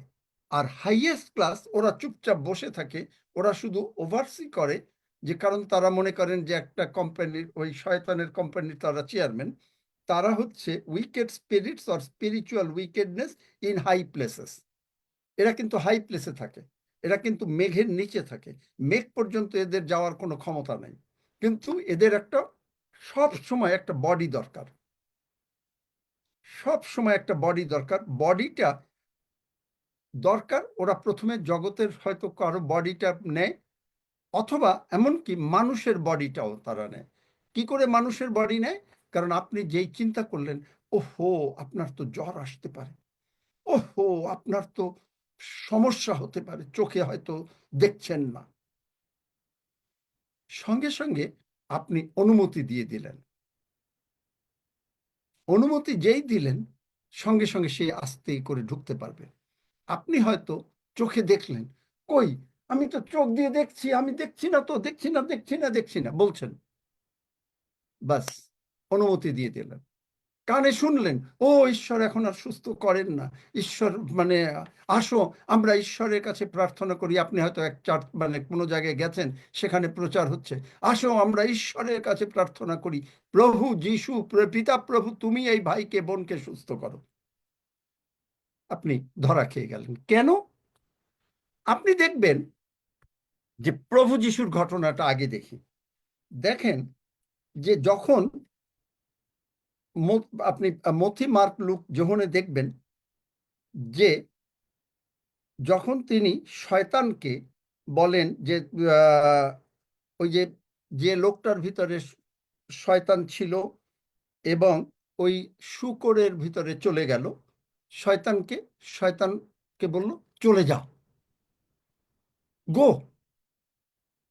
আর হাইয়েস্ট ক্লাস, ওরা চুপচাপ বসে থাকে, ওরা শুধু ওভারসি করে, যে কারণ তারা মনে করেন যে একটা কোম্পানির, ওই শয়তানের কোম্পানির তারা চেয়ারম্যান, তারা হচ্ছে wicked spirits or spiritual wickedness in high places. এরা কিন্তু হাই প্লেসে থাকে, এরা কিন্তু মেঘের নিচে থাকে, মেঘ পর্যন্ত এদের যাওয়ার কোনো ক্ষমতা নাই, কিন্তু এদের একটা সব সময় একটা বডি দরকার, সব সময় একটা বডি দরকার, বডিটা দরকার। ওরা প্রথমে জগতের হয়তো কারো বডিটা নেয়, অথবা এমনকি মানুষের বডিটাও তারা নেয়। কি করে মানুষের বডি নেয়? কারণ আপনি যেই চিন্তা করলেন, ওহো আপনার তো জ্বর আসতে পারে, ওহো আপনার তো সমস্যা হতে পারে, চোখে হয়তো দেখছেন না, সঙ্গে সঙ্গে আপনি অনুমতি দিয়ে দিলেন, অনুমতি যেই দিলেন, সঙ্গে সঙ্গে সে আস্তে করে ঢুকতে পারবে। আপনি হয়তো চোখে দেখলেন, কই আমি তো চোখ দিয়ে দেখছি, আমি দেখছি না তো, দেখছি না দেখছি না দেখছি না বলছেন, বাস অনুমতি দিয়ে দিলেন। কানে শুনলেন, ও ঈশ্বর এখন আর সুস্থ করেন না, ঈশ্বর মানে আসো আমরা ঈশ্বরের কাছে প্রার্থনা করি। আপনি হয়তো এক চার্চ মানে কোনো জায়গায় গেছেন, সেখানে প্রচার হচ্ছে, আসো আমরা ঈশ্বরের কাছে প্রার্থনা করি, প্রভু যিশু, পিতা প্রভু তুমি এই ভাইকে বোনকে সুস্থ করো। আপনি ধরা খেয়ে গেলেন। কেন? আপনি দেখবেন যে প্রভু যিশুর ঘটনাটা আগে দেখি, দেখেন যে যখন আপনি মথি, মার্ক, লুক, যোহনে দেখবেন যে যখন তিনি শয়তানকে বলেন যে ওই যে লোকটার ভিতরে শয়তান ছিল এবং ওই শূকরের ভিতরে চলে গেল, শয়তানকে বলল চলে যাও, গো,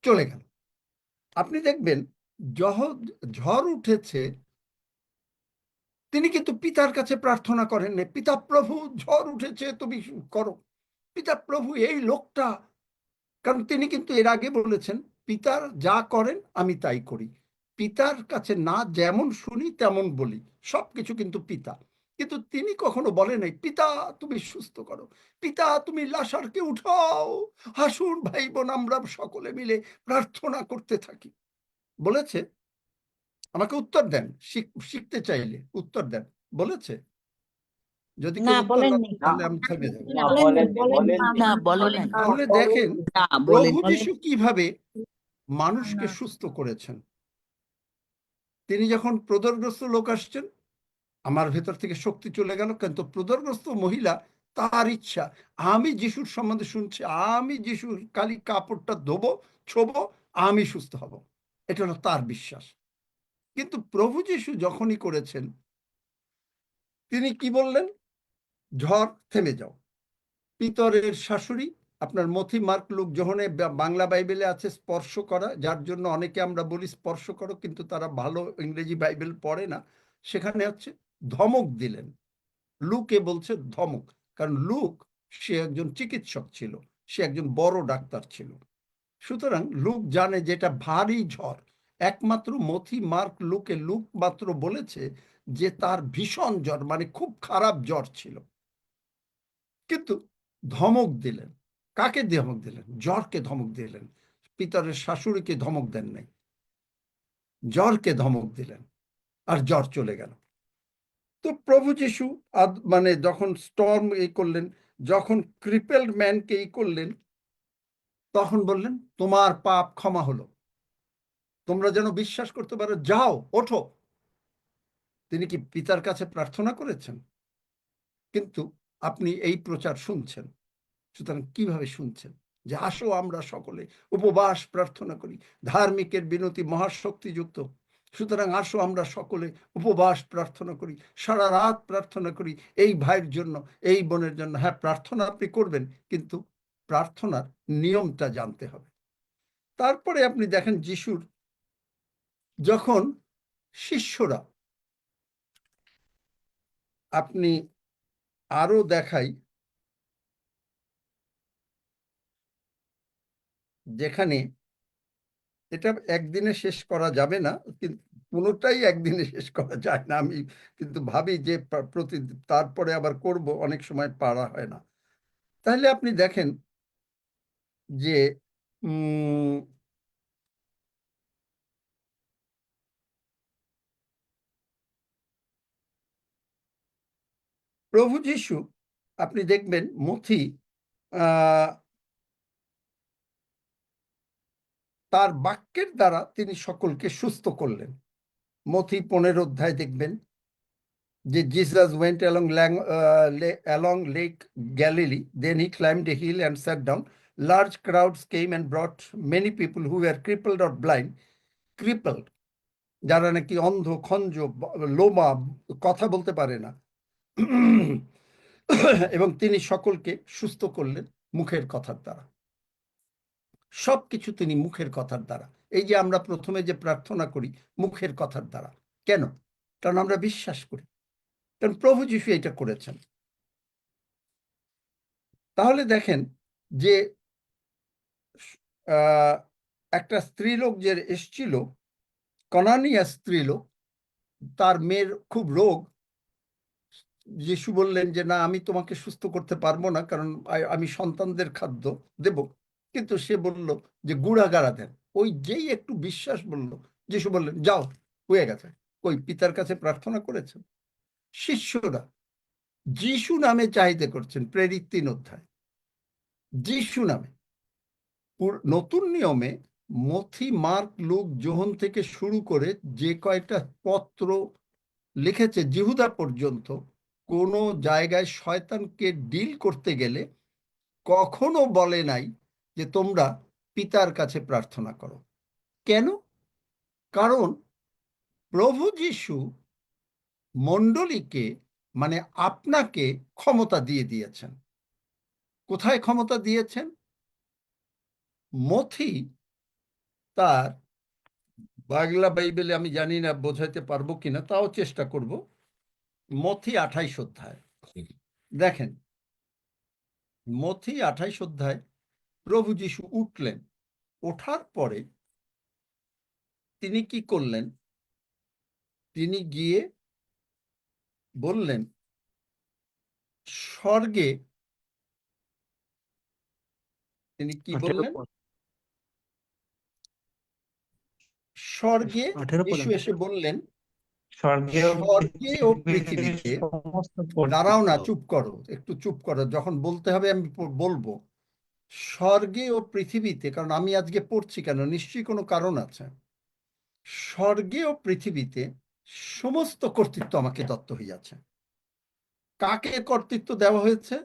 চলে গেল। আপনি দেখবেন ঝড় উঠেছে, তিনি কিন্তু পিতার কাছে প্রার্থনা করেন, পিতা প্রভু ঝড় উঠেছে তুমি করো, পিতা প্রভু এই লোকটা, কারণ তিনি কিন্তু এর আগে বলেছেন পিতার যা করেন আমি তাই করি, পিতার কাছে না যেমন শুনি তেমন বলি, সবকিছু কিন্তু পিতা। কিন্তু তিনি কখনো বলেন নাই, পিতা তুমি সুস্থ করো, পিতা তুমি লাসারকে উঠাও, হাসুন ভাই বোন আমরা সকলে মিলে প্রার্থনা করতে থাকি। বলেছে? আমাকে উত্তর দেন, শিখতে চাইলে উত্তর দেন। বলেছে? যদি কেউ না, উত্তর না বলেননি। দেন, তাহলে আমি থেমে যাবো। না, বলেন না, বলেন নাই। তাহলে দেখেন না, প্রভু বলেন। যিশু কিভাবে মানুষকে সুস্থ করেছেন। তিনি যখন প্রদরগ্রস্ত লোক আসছেন, আমার ভেতর থেকে শক্তি চলে গেল, কিন্তু প্রদরগ্রস্ত মহিলা তার ইচ্ছা, আমি যিশুর সম্বন্ধে শুনছি, আমি যিশুর কালি কাপড়টা ধোবো, ছোবো, আমি সুস্থ হব। এটা হলো তার বিশ্বাস। কিন্তু প্রভু যিশু যখনই করেছেন, তিনি কি বললেন? ঝড় থেমে যাও। পিতরের শাশুড়ি, আপনার মথি, মার্ক, লুক, যোহনে বাংলা বাইবেলে আছে স্পর্শ করা, যার জন্য অনেকে আমরা বলি স্পর্শ করো, কিন্তু তারা ভালো ইংরেজি বাইবেল পড়ে না। সেখানে হচ্ছে ধমক দিলেন। লুকে বলছে ধমক, কারণ লুক সে একজন চিকিৎসক ছিল, সে একজন বড় ডাক্তার ছিল। সুতরাং লুক জানে যেটা ভারী ঝড়। একমাত্র মথি, মার্ক, লুক মাত্র বলেছে যে তার ভীষণ জ্বর, মানে খুব খারাপ জ্বর ছিল। কিন্তু ধমক দিলেন। কাকে ধমক দিলেন? জ্বরকে ধমক দিলেন। পিতরের শাশুড়িকে ধমক দেন নাই, জ্বরকে ধমক দিলেন, আর জ্বর চলে গেল। তো প্রভু যিশু মানে যখন স্টর্ম এই করলেন, যখন ক্রিপেলড ম্যানকে এই করলেন, তখন বললেন তোমার পাপ ক্ষমা হলো, তোমরা যেন বিশ্বাস করতে পারো, যাও ওঠো। তিনি কি পিতার কাছে প্রার্থনা করেছেন? কিন্তু আপনি এই প্রচার শুনছেন। সুতরাং কিভাবে শুনছেন? যে আসো আমরা সকলে উপবাস প্রার্থনা করি, ধার্মিকের বিনতি মহাশক্তিযুক্ত। সুতরাং আসো আমরা সকলে উপবাস প্রার্থনা করি, সারা রাত প্রার্থনা করি এই ভাইয়ের জন্য, এই বোনের জন্য। হ্যাঁ, প্রার্থনা আপনি করবেন, কিন্তু প্রার্থনার নিয়মটা জানতে হবে। তারপরে আপনি দেখেন যিশুর যখন শিষ্যরা, আপনি আরো দেখাই, যেখানে এটা একদিনে শেষ করা যাবে না, কিন্তু কোনোটাই একদিনে শেষ করা যায় না। আমি কিন্তু ভাবি যে প্রতি তারপরে আবার করব, অনেক সময় পারা হয় না। তাহলে আপনি দেখেন যে প্রভু যিশু, আপনি দেখবেন মথি তার বাক্যের দ্বারা তিনি সকলকে সুস্থ করলেন। মথি 15 অধ্যায় দেখবেন যে Jesus went along Lake Galilee, then he climbed a hill and sat down. Large crowds came and brought many people who were crippled or blind, crippled, যারা নাকি অন্ধ, খঞ্জ, লোমা, কথা বলতে পারে না, এবং তিনি সকলকে সুস্থ করলেন মুখের কথার দ্বারা। সবকিছু তিনি মুখের কথার দ্বারা। এই যে আমরা প্রথমে যে প্রার্থনা করি মুখের কথার দ্বারা, কেন? কারণ আমরা বিশ্বাস করি, কারণ প্রভু যিশু এটা করেছেন। তাহলে দেখেন যে একটা স্ত্রীলোক যে এসছিল, কনানিয়া স্ত্রীলোক, তার মেয়ের খুব রোগ। যিশু বললেন যে না, আমি তোমাকে সুস্থ করতে পারবো না, কারণ আমি সন্তানদের খাদ্য দেব। কিন্তু সে বলল যে গুড়াগাড়া দেন। ওই যেই একটু বিশ্বাস বলল, যিশু বললেন যাও, হয়ে গেছে। ওই পিতার কাছে প্রার্থনা করেছেন। শিষ্যরা যিশু নামে চাইতে করছেন, প্রেরিত 3 অধ্যায়, যিশু নামে। নতুন নিয়মে মথি, মার্ক, লুক, যোহন থেকে শুরু করে যে কয়টা পত্র লিখেছে জিহুদা পর্যন্ত, কোনো জায়গায় শয়তানকে ডিল করতে গেলে কখনো বলে নাই যে তোমরা পিতার কাছে প্রার্থনা করো। কেন? কারণ প্রভু যিশু মণ্ডলীকে, মানে আপনাকে ক্ষমতা দিয়ে দিয়েছেন। কোথায় ক্ষমতা দিয়েছেন? মথি তার বাংলা বাইবেলে, আমি জানি না বোঝাতে পারবো কিনা, তাও চেষ্টা করব। মথি 28 অধ্যায় দেখেন। মথি 28 অধ্যায় প্রভু যিশু উঠলেন, ওঠার পরে তিনি কি করলেন? তিনি গিয়ে বললেন স্বর্গে তিনি কি বললেন? স্বর্গে 18 যিশু এসে বললেন, স্বর্গে ও স্বর্গে ও পৃথিবীর পৃথিবীতে, সমস্ত দাঁড়াও না, কর্তৃত্ব। চুপ করো, একটু চুপ করো, যখন বলতে হবে আমি বলবো। স্বর্গে ও পৃথিবীতে, কারণ আমি আজকে পড়ছি কেন, নিশ্চয়ই কোনো কারণ আছে। স্বর্গে ও পৃথিবীতে সমস্ত কর্তৃত্ব আমাকে দত্ত হইয়াছে। কাকে কর্তৃত্ব দেওয়া হয়েছে?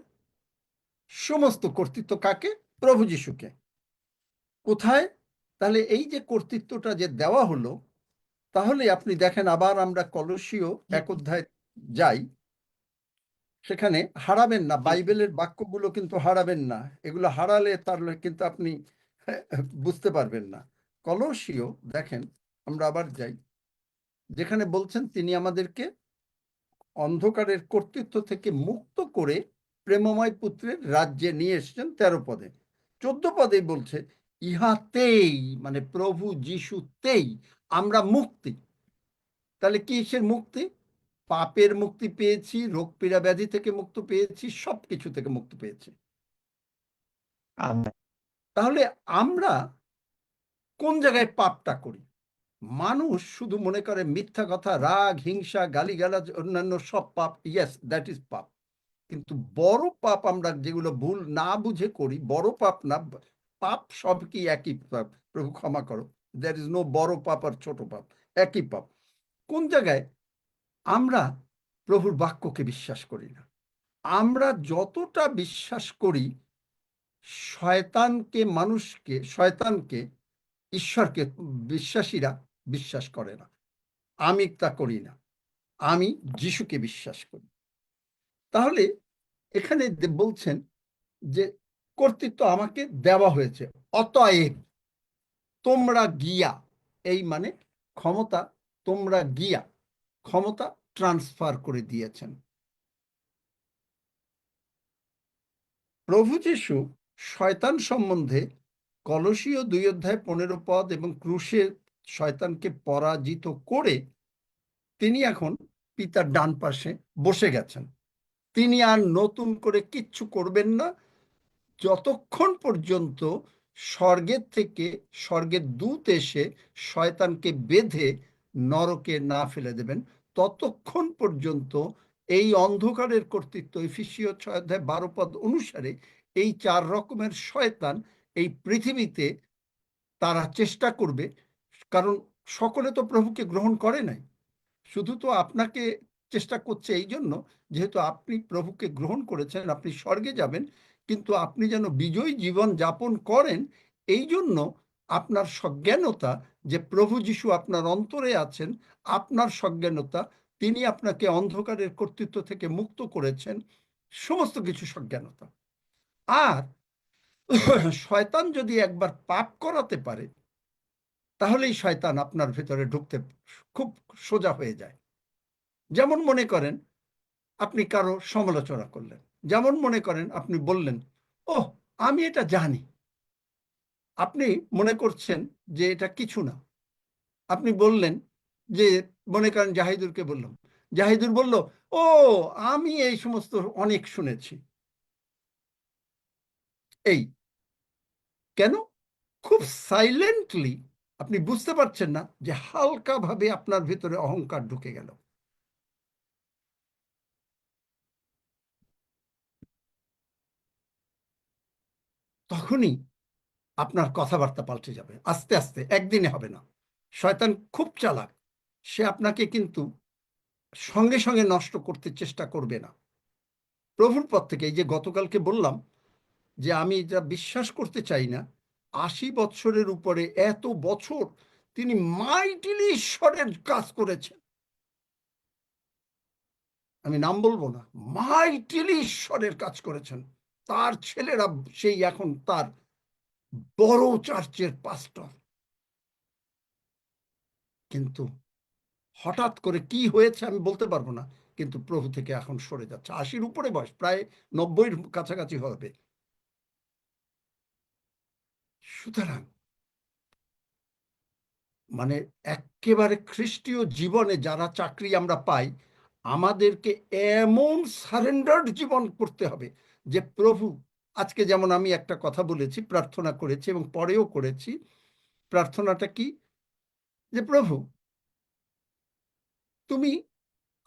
সমস্ত কর্তৃত্ব কাকে? প্রভু যিশুকে। কোথায়? তাহলে এই যে কর্তৃত্বটা যে দেওয়া হলো, তাহলে আপনি দেখেন, আবার আমরা কলসীয় 1 অধ্যায় যাই, সেখানে হারাবেন না, বাইবেলের বাক্যগুলো কিন্তু হারাবেন না, এগুলো হারালে তাহলে কিন্তু আপনি বুঝতে পারবেন না। কলসীয় দেখেন, আমরা আবার যাই, যেখানে বলছেন তিনি আমাদেরকে অন্ধকারের কর্তৃত্ব থেকে মুক্ত করে প্রেমময় পুত্রের রাজ্যে নিয়ে এসেছেন। 13 পদে, 14 পদে বলছে ইহাতেই, মানে প্রভু যিশুতেই আমরা মুক্তি। তাহলে কিসের মুক্তি? পাপের মুক্তি পেয়েছি, রোগ পীড়া ব্যাধি থেকে মুক্ত পেয়েছি, সবকিছু থেকে মুক্ত পেয়েছি। আমেন। তাহলে আমরা কোন জায়গায় পাপটা করি? মানুষ শুধু মনে করে মিথ্যা কথা, রাগ, হিংসা, গালিগালাজ, অন্যান্য সব পাপ, ইয়েস দ্যাট ইজ পাপ। কিন্তু বড় পাপ আমরা যেগুলো ভুল না বুঝে করি, বড় পাপ না, পাপ সব কি একই পাপ, প্রভু ক্ষমা করো, দ্যার ইজ নো বড় পাপ আর ছোট পাপ, একই পাপ। কোন জায়গায়? আমরা প্রভুর বাক্যকে বিশ্বাস করি না। আমরা যতটা বিশ্বাস করি শয়তানকে, মানুষকে, শয়তানকে, ঈশ্বরকে বিশ্বাসীরা বিশ্বাস করে না। আমি তা করি না, আমি যিশুকে বিশ্বাস করি। তাহলে এখানে বলছেন যে কর্তৃত্ব আমাকে দেওয়া হয়েছে, অতএব তোমরা গিয়া, এই মানে ক্ষমতা, তোমরা গিয়া, ক্ষমতা ট্রান্সফার করে দিয়েছেন। প্রভু যিশু শয়তান সম্বন্ধে কলসীয় 2 অধ্যায় 15 পদ এবং ক্রুশে শয়তানকে পরাজিত করে তিনি এখন পিতার ডান পাশে বসে গেছেন। তিনি আর নতুন করে কিচ্ছু করবেন না, যতক্ষণ পর্যন্ত স্বর্গের থেকে স্বর্গের দূত এসে শয়তানকে বেঁধে নরকে না ফেলে দেবেন, ততক্ষণ পর্যন্ত এই অন্ধকারের কর্তৃত্ব, এফেসীয় 6 অধ্যায় 12 পদ অনুসারে এই 4 রকমের শয়তান এই পৃথিবীতে তারা চেষ্টা করবে। কারণ সকলে তো প্রভুকে গ্রহণ করে নাই, শুধু তো আপনাকে চেষ্টা করছে এই জন্য, যেহেতু আপনি প্রভুকে গ্রহণ করেছেন, আপনি স্বর্গে যাবেন, কিন্তু আপনি যেন বিজয়ী জীবন যাপন করেন, এই জন্য আপনার সজ্ঞানতা যে প্রভু যিশু আপনার অন্তরে আছেন, আপনার সজ্ঞানতা, তিনি আপনাকে অন্ধকারের কর্তৃত্ব থেকে মুক্ত করেছেন, সমস্ত কিছু সজ্ঞানতা। আর শয়তান যদি একবার পাপ করাতে পারে, তাহলেই শয়তান আপনার ভেতরে ঢুকতে খুব সোজা হয়ে যায়। যেমন মনে করেন আপনি কারো সমালোচনা করলেন, যেমন মনে করেন আপনি বললেন, ওহ আমি এটা জানি, আপনি মনে করছেন যে এটা কিছু না। আপনি বললেন যে, মনে করেন জাহিদুরকে বললাম, জাহিদুর বলল, ও আমি এই সমস্ত অনেক শুনেছি। এই কেন? খুব সাইলেন্টলি, আপনি বুঝতে পারছেন না যে হালকা ভাবে আপনার ভিতরে অহংকার ঢুকে গেল। তখনই আপনার কথাবার্তা পাল্টে যাবে, আস্তে আস্তে, একদিনে হবে না। শয়তান খুব চালাক, সে আপনাকে কিন্তু সঙ্গে সঙ্গে নষ্ট করতে চেষ্টা করবে না। প্রভুর পথ থেকে, এই যে গতকালকে বললাম যে আমি যা বিশ্বাস করতে চাই না, 80 বছরের উপরে, এত বছর তিনি মাইটিলি ঈশ্বরের কাজ করেছেন, আমি নাম বলবো না, মাইটিলি ঈশ্বরের কাজ করেছেন। তার ছেলেরা সেই এখন তার বড় চার্চের পাস্টর, কিন্তু হঠাৎ করে কি হয়েছে আমি বলতে পারবো না, কিন্তু প্রভু থেকে এখন সরে যাচ্ছে। 80-র উপরে বয়স, প্রায় 90-র কাছাকাছি হবে। সুতরাং মানে একেবারে খ্রিস্টীয় জীবনে যারা চাকরি আমরা পাই, আমাদেরকে এমন সারেন্ডার্ড জীবন করতে হবে যে প্রভু, আজকে যেমন আমি একটা কথা বলেছি, প্রার্থনা করেছি এবং পরেও করেছি। প্রার্থনাটা কি? যে প্রভু, তুমি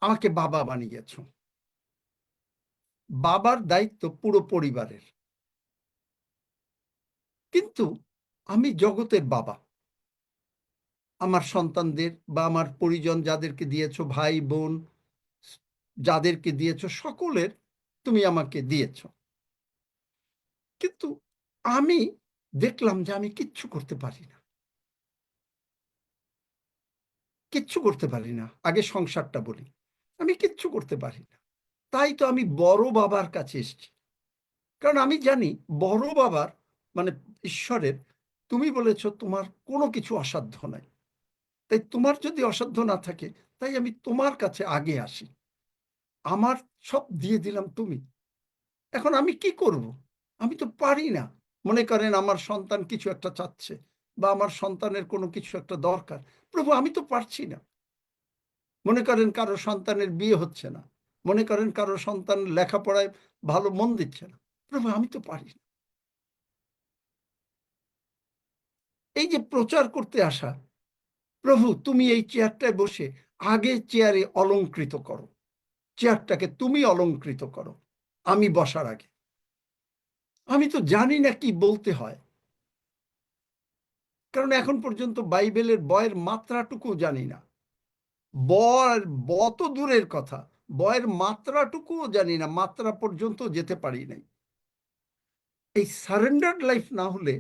আমাকে বাবা বানিয়েছ, বাবার দায়িত্ব পুরো পরিবারের, কিন্তু আমি জগতের বাবা। আমার সন্তানদের বা আমার পরিজন যাদেরকে দিয়েছ, ভাই বোন যাদেরকে দিয়েছ, সকলের তুমি আমাকে দিয়েছ, কিন্তু আমি দেখলাম যে আমি কিচ্ছু করতে পারি না, কিচ্ছু করতে পারি না। আগে সংসারটা বলি, আমি কিচ্ছু করতে পারি না। তাই তো আমি বড় বাবার কাছে এসেছি, কারণ আমি জানি বড় বাবার মানে ঈশ্বরের, তুমি বলেছ তোমার কোনো কিছু অসাধ্য নাই। তাই তোমার যদি অসাধ্য না থাকে, তাই আমি তোমার কাছে আগে আসি, আমার সব দিয়ে দিলাম তুমি। এখন আমি কি করব? আমি তো পারি না। মনে করেন আমার সন্তান কিছু একটা চাচ্ছে বা আমার সন্তানের কোনো কিছু একটা দরকার, প্রভু আমি তো পারছি না। মনে করেন কারো সন্তানের বিয়ে হচ্ছে না, মনে করেন কারো সন্তান লেখাপড়ায় ভালো মন দিচ্ছে না, প্রভু আমি তো পারি না। এই যে প্রচার করতে আসা, প্রভু তুমি এই চেয়ারটায় বসে আগে চেয়ারে অলংকৃত করো, চেয়ারটাকে তুমি অলংকৃত করো আমি বসার আগে। আমি তো জানি না কি বলতে হয়, কারণ এখন পর্যন্ত বাইবেলের বয়ের মাত্রাটুকু জানি না। বত দূরের কথা, বয়ের মাত্রাটুকুও জানি না, মাত্রা পর্যন্ত যেতে পারি নাই। এই সারেন্ডার্ড লাইফ না হলে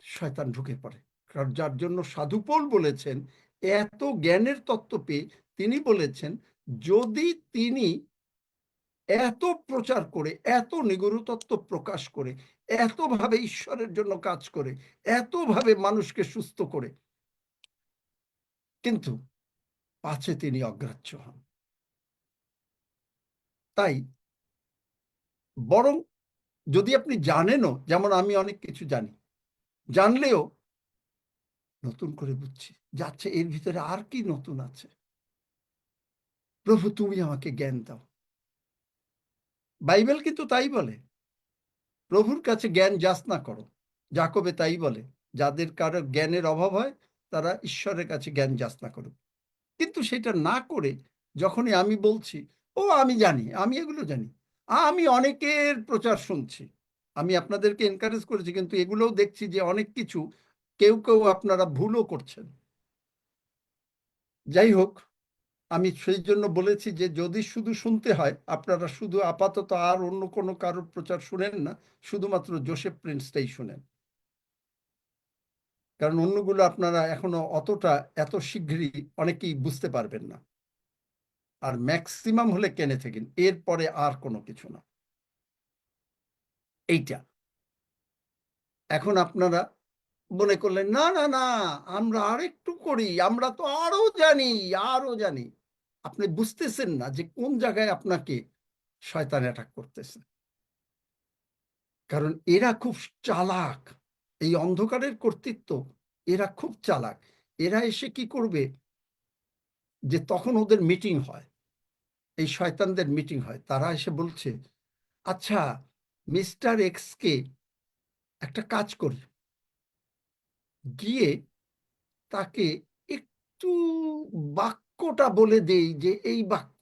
শয়তান ঢুকে পড়ে। কারণ যার জন্য সাধু পৌল বলেছেন, এত জ্ঞানের তত্ত্ব পেয়ে তিনি বলেছেন, যদি তিনি এত প্রচার করে, এত নিগূঢ় তত্ত্ব প্রকাশ করে, এতভাবে ঈশ্বরের জন্য কাজ করে, এতভাবে মানুষকে সুস্থ করে, কিন্তু পাছে তিনি অগ্রাহ্য হন। তাই বরং যদি আপনি জানেনও, যেমন আমি অনেক কিছু জানি, জানলেও নতুন করে বুঝছি যাচ্ছে এর ভিতরে আর কি নতুন আছে। প্রভু তুমি আমাকে জ্ঞান দাও। বাইবেল কিন্তু তাই বলে, প্রভুর কাছে জ্ঞান যাচনা করো। যাকবে তাই বলে, যাদের কারো জ্ঞানের অভাব হয় তারা ঈশ্বরের কাছে জ্ঞান যাচনা করো। কিন্তু সেটা না করে যখনই আমি বলছি, ও আমি জানি, আমি এগুলো জানি, আমি অনেকের প্রচার শুনছি, আমি আপনাদেরকে এনকারেজ করেছি, কিন্তু এগুলোও দেখছি যে অনেক কিছু কেউ কেউ আপনারা ভুলও করছেন। যাই হোক, আমি সেই জন্য বলেছি যে যদি শুধু শুনতে হয়, আপনারা শুধু আপাতত আর অন্য কোনো কারোর প্রচার শুনেন না, শুধুমাত্র জোসেফ প্রিন্সটাই শুনেন, কারণ অন্যগুলো আপনারা এখনো অতটা এত শীঘ্রই অনেকেই বুঝতে পারবেন না। আর ম্যাক্সিমাম হলে কেনে থাকেন, এরপরে আর কোনো কিছু না। এইটা এখন আপনারা মনে করলেন না না না, আমরা আরেকটু করি, আমরা তো আরো জানি, আরো জানি। আপনি বুঝতেছেন না যে কোন জায়গায় আপনাকে শয়তান অ্যাটাক করতেছে। কারণ এরা খুব চালাক, এই অন্ধকারের কর্তৃত্ব, এরা খুব চালাক। এরা এসে কি করবে, যে তখন ওদের মিটিং হয়, এই শয়তানদের মিটিং হয়, তারা এসে বলছে, আচ্ছা মিস্টার এক্স কে একটা কাজ করি, গিয়ে তাকে একটু বাক্যটা বলে দেই, যে এই বাক্য,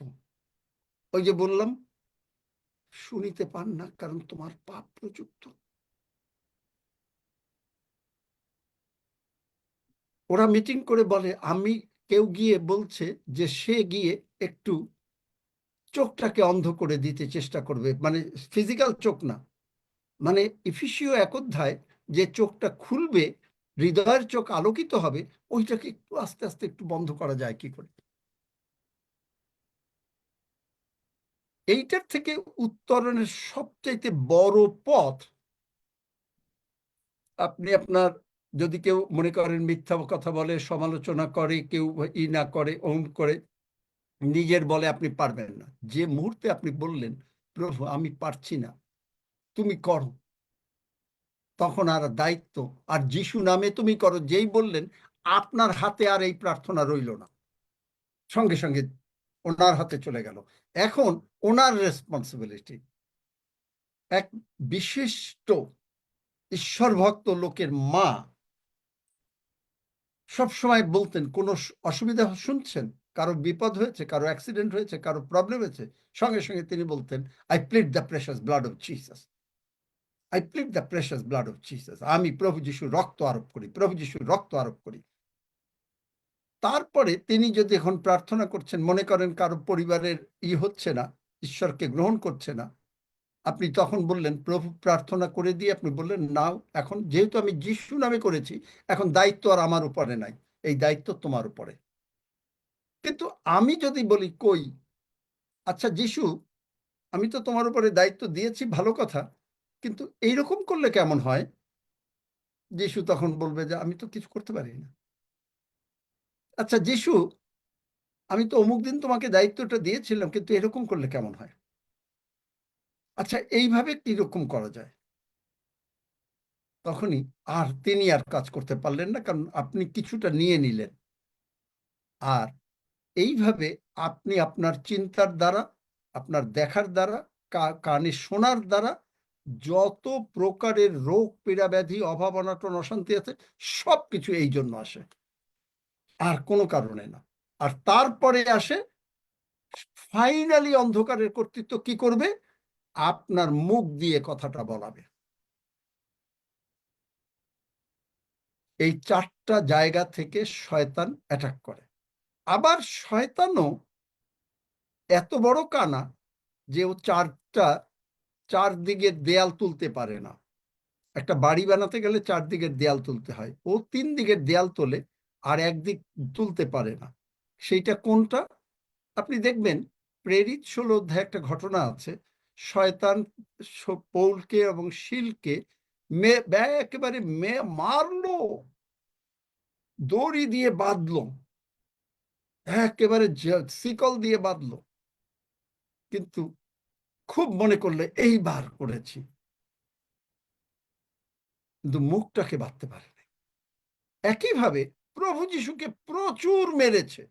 ওই যে বললাম শুনিতে পান না কারণ তোমার পাপ প্রযুক্ত। ওরা মিটিং করে বলে, আমি কেউ গিয়ে বলছে যে সে গিয়ে একটু চোখটাকে অন্ধ করে দিতে চেষ্টা করবে, মানে ফিজিক্যাল চোখ না, মানে ইফিসীয় 1 অধ্যায় যে চোখটা খুলবে, হৃদয়ের চোখ আলোকিত হবে, ওইটাকে একটু আস্তে আস্তে একটু বন্ধ করা যায় কি করে। এইটার থেকে উত্তরণের সবচাইতে বড় পথ, আপনি আপনার যদি কেউ মনে করেন মিথ্যা কথা বলে, সমালোচনা করে, কেউ ই না করে, ওম করে, নিজের বলে আপনি পারবেন না, যে মুহূর্তে আপনি বললেন প্রভু আমি পারছি না, তুমি করো, তখন আর দায়িত্ব আর যিশু নামে তুমি করো যেই বললেন, আপনার হাতে আর এই প্রার্থনা রইল না, সঙ্গে সঙ্গে ওনার হাতে চলে গেল। এখন ওনার রেসপন্সিবিলিটি। এক বিশিষ্ট ঈশ্বর ভক্ত লোকের মা সবসময় বলতেন, কোনো অসুবিধা শুনছেন, কারো বিপদ হয়েছে, কারো অ্যাক্সিডেন্ট হয়েছে, কারো প্রবলেম হয়েছে, সঙ্গে সঙ্গে তিনি বলতেন, I plead the precious blood of Jesus, I plead the precious blood of Jesus, আমি প্রভু যিশুর রক্ত আরোপ করি, প্রভু যিশুর রক্ত আরোপ করি। তারপরে তিনি যদি এখন প্রার্থনা করছেন, মনে করেন কারো পরিবারের হচ্ছে না, ঈশ্বরকে গ্রহণ করছে না, আপনি তখন বললেন প্রভু প্রার্থনা করে দিয়ে আপনি বললেন, নাও এখন যেহেতু আমি যিশু নামে করেছি, এখন দায়িত্ব আর আমার উপরে নাই, এই দায়িত্ব তোমার উপরে। কিন্তু আমি যদি বলি, কই, আচ্ছা যিশু, আমি তো তোমার উপরে দায়িত্ব দিয়েছি, ভালো কথা, কিন্তু এইরকম করলে কেমন হয়? যিশু তখন বলবে যে আমি তো কিছু করতে পারি না। আচ্ছা যিশু, আমি তো অমুক দিন তোমাকে দায়িত্বটা দিয়েছিলাম, কিন্তু এরকম করলে কেমন হয়? আচ্ছা এইভাবে কিরকম করা যায়? তখনই আর তিনি আর কাজ করতে পারলেন না, কারণ আপনি কিছুটা নিয়ে নিলেন। আর এইভাবে আপনি আপনার চিন্তার দ্বারা, আপনার দেখার দ্বারা, কানে শোনার দ্বারা যত প্রকারের রোগ, পীড়া, ব্যাধি, অভাব, অনটন, অশান্তি আছে, সবকিছু এই জন্য আসে, আর কোনো কারণে না। আর তারপরে আসে ফাইনালি অন্ধকারের কর্তৃত্ব কি করবে? আপনার মুখ দিয়ে কথাটা বলাবে। এই চারটা জায়গা থেকে শয়তান অ্যাটাক করে। আবার শয়তানও এত বড় কানা যে ও চারদিকের দেয়াল তুলতে পারে না। একটা বাড়ি বানাতে গেলে চারদিকের দেয়াল তুলতে হয়, ও 3 দিকের দেয়াল তোলে, আর একদিক তুলতে পারে না। সেইটা কোনটা? আপনি দেখবেন প্রেরিত 16 অধ্যায়ে একটা ঘটনা আছে, শয়তান পৌলকে এবং শিলকে একেবারে মারলো, দড়ি দিয়ে বাঁধলো, একেবারে শিকল দিয়ে বাঁধলো, কিন্তু খুব মনে করলে এইবার করেছি, কিন্তু মুখটাকে বাঁধতে পারে না। একইভাবে প্রভু যিশুকে প্রচুর মেরেছে,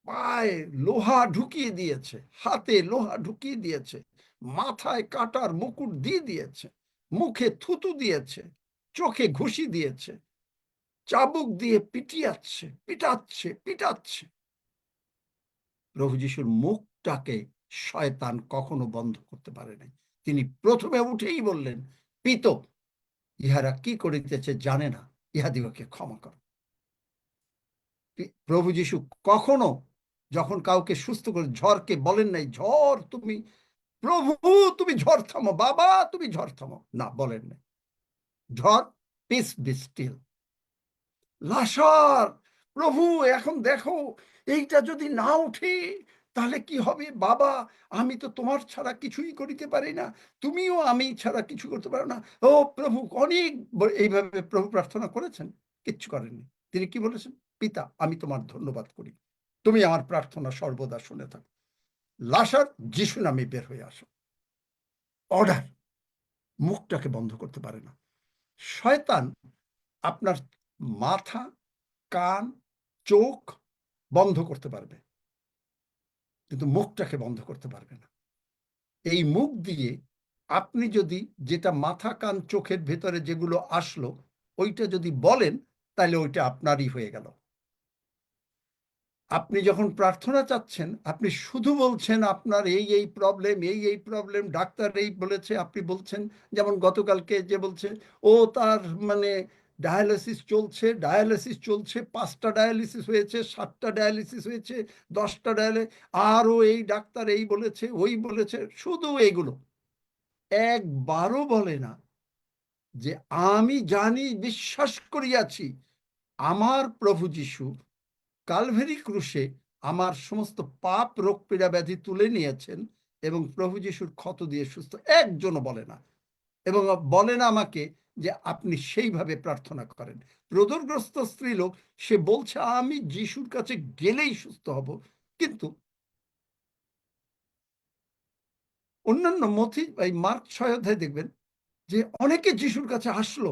পায়ে লোহা ঢুকিয়ে দিয়েছে, হাতে লোহা ঢুকিয়ে দিয়েছে, মাথায় কাটার মুকুট দিয়ে দিয়েছে, মুখে থুতু দিয়েছে, চোখে ঘুষি দিয়েছে, চাবুক দিয়ে পিটাচ্ছে। প্রভু যিশুর মুখটাকে শয়তান কখনো বন্ধ করতে পারে নাই। তিনি প্রথমে উঠেই বললেন, পিত, ইহারা কি করিতেছে জানে না, ইহাদিগকে ক্ষমা কর। প্রভু যিশু কখনো যখন কাউকে সুস্থ করে, ঝড়কে বলেন নাই, ঝড় তুমি, প্রভু তুমি ঝড় থামো, বাবা তুমি ঝড় থামো, না, বলেন নাই। ঝড়, পিস বি স্টিল। লাসার, প্রভু এখন দেখো, এইটা যদি না উঠে তাহলে কি হবে? বাবা, আমি তো তোমার ছাড়া কিছুই করিতে পারি না, তুমিও আমি ছাড়া কিছু করতে পারো না। ও প্রভু, অনেক এইভাবে প্রভু প্রার্থনা করেছেন, কিচ্ছু করেননি। তিনি কি বলেছেন? পিতা, আমি তোমার ধন্যবাদ করি, তুমি আমার প্রার্থনা সর্বদা শুনে থাকো। লাসার, যিশু নামে বের হয়ে আসো। অর্ডার। মুখটাকে বন্ধ করতে পারে না। শয়তান আপনার মাথা, কান, চোখ বন্ধ করতে পারবে, কিন্তু মুখটাকে বন্ধ করতে পারবে না। এই মুখ দিয়ে আপনি যদি যেটা মাথা, কান, চোখের ভেতরে যেগুলো আসলো, ওইটা যদি বলেন, তাহলে ওইটা আপনারই হয়ে গেল। আপনি যখন প্রার্থনা চাচ্ছেন, আপনি শুধু বলছেন আপনার এই প্রবলেম, ডাক্তার এই বলেছে, আপনি বলছেন, যেমন গতকালকে যে বলছে ও তার মানে ডায়ালিসিস চলছে, 5টা ডায়ালিসিস হয়েছে, 7টা ডায়ালিসিস হয়েছে, 10টা আরও এই ডাক্তার এই বলেছে, ওই বলেছে, শুধু এইগুলো। একবারও বলে না যে আমি জানি, বিশ্বাস করিয়াছি, আমার প্রভু যিশু কালভেরি ক্রুশে আমার সমস্ত পাপ, রোগ, পীড়া, ব্যাধি তুলে নিয়েছেন, এবং প্রভু যিশুর ক্ষত দিয়ে সুস্থ। একজনও বলে না। এবং বলে না আমাকে যে আপনি সেইভাবে প্রার্থনা করেন। রোদরগ্রস্ত স্ত্রী লোক, সে বলছে আমি যিশুর কাছে গেলেই সুস্থ হব, কিন্তু অন্যান্য মথি, এই মার্ক 6 অধ্যায় দেখবেন যে অনেকে যিশুর কাছে আসলো,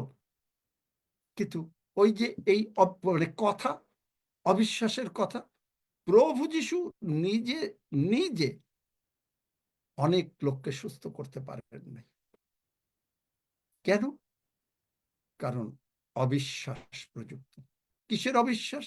কিন্তু ওই যে এই মানে কথা, অবিশ্বাসের কথা, প্রভু যিশু নিজে নিজে অনেক লোককে সুস্থ করতে পারেন নাই। কেন? কারণ অবিশ্বাস প্রযুক্ত। কিসের অবিশ্বাস?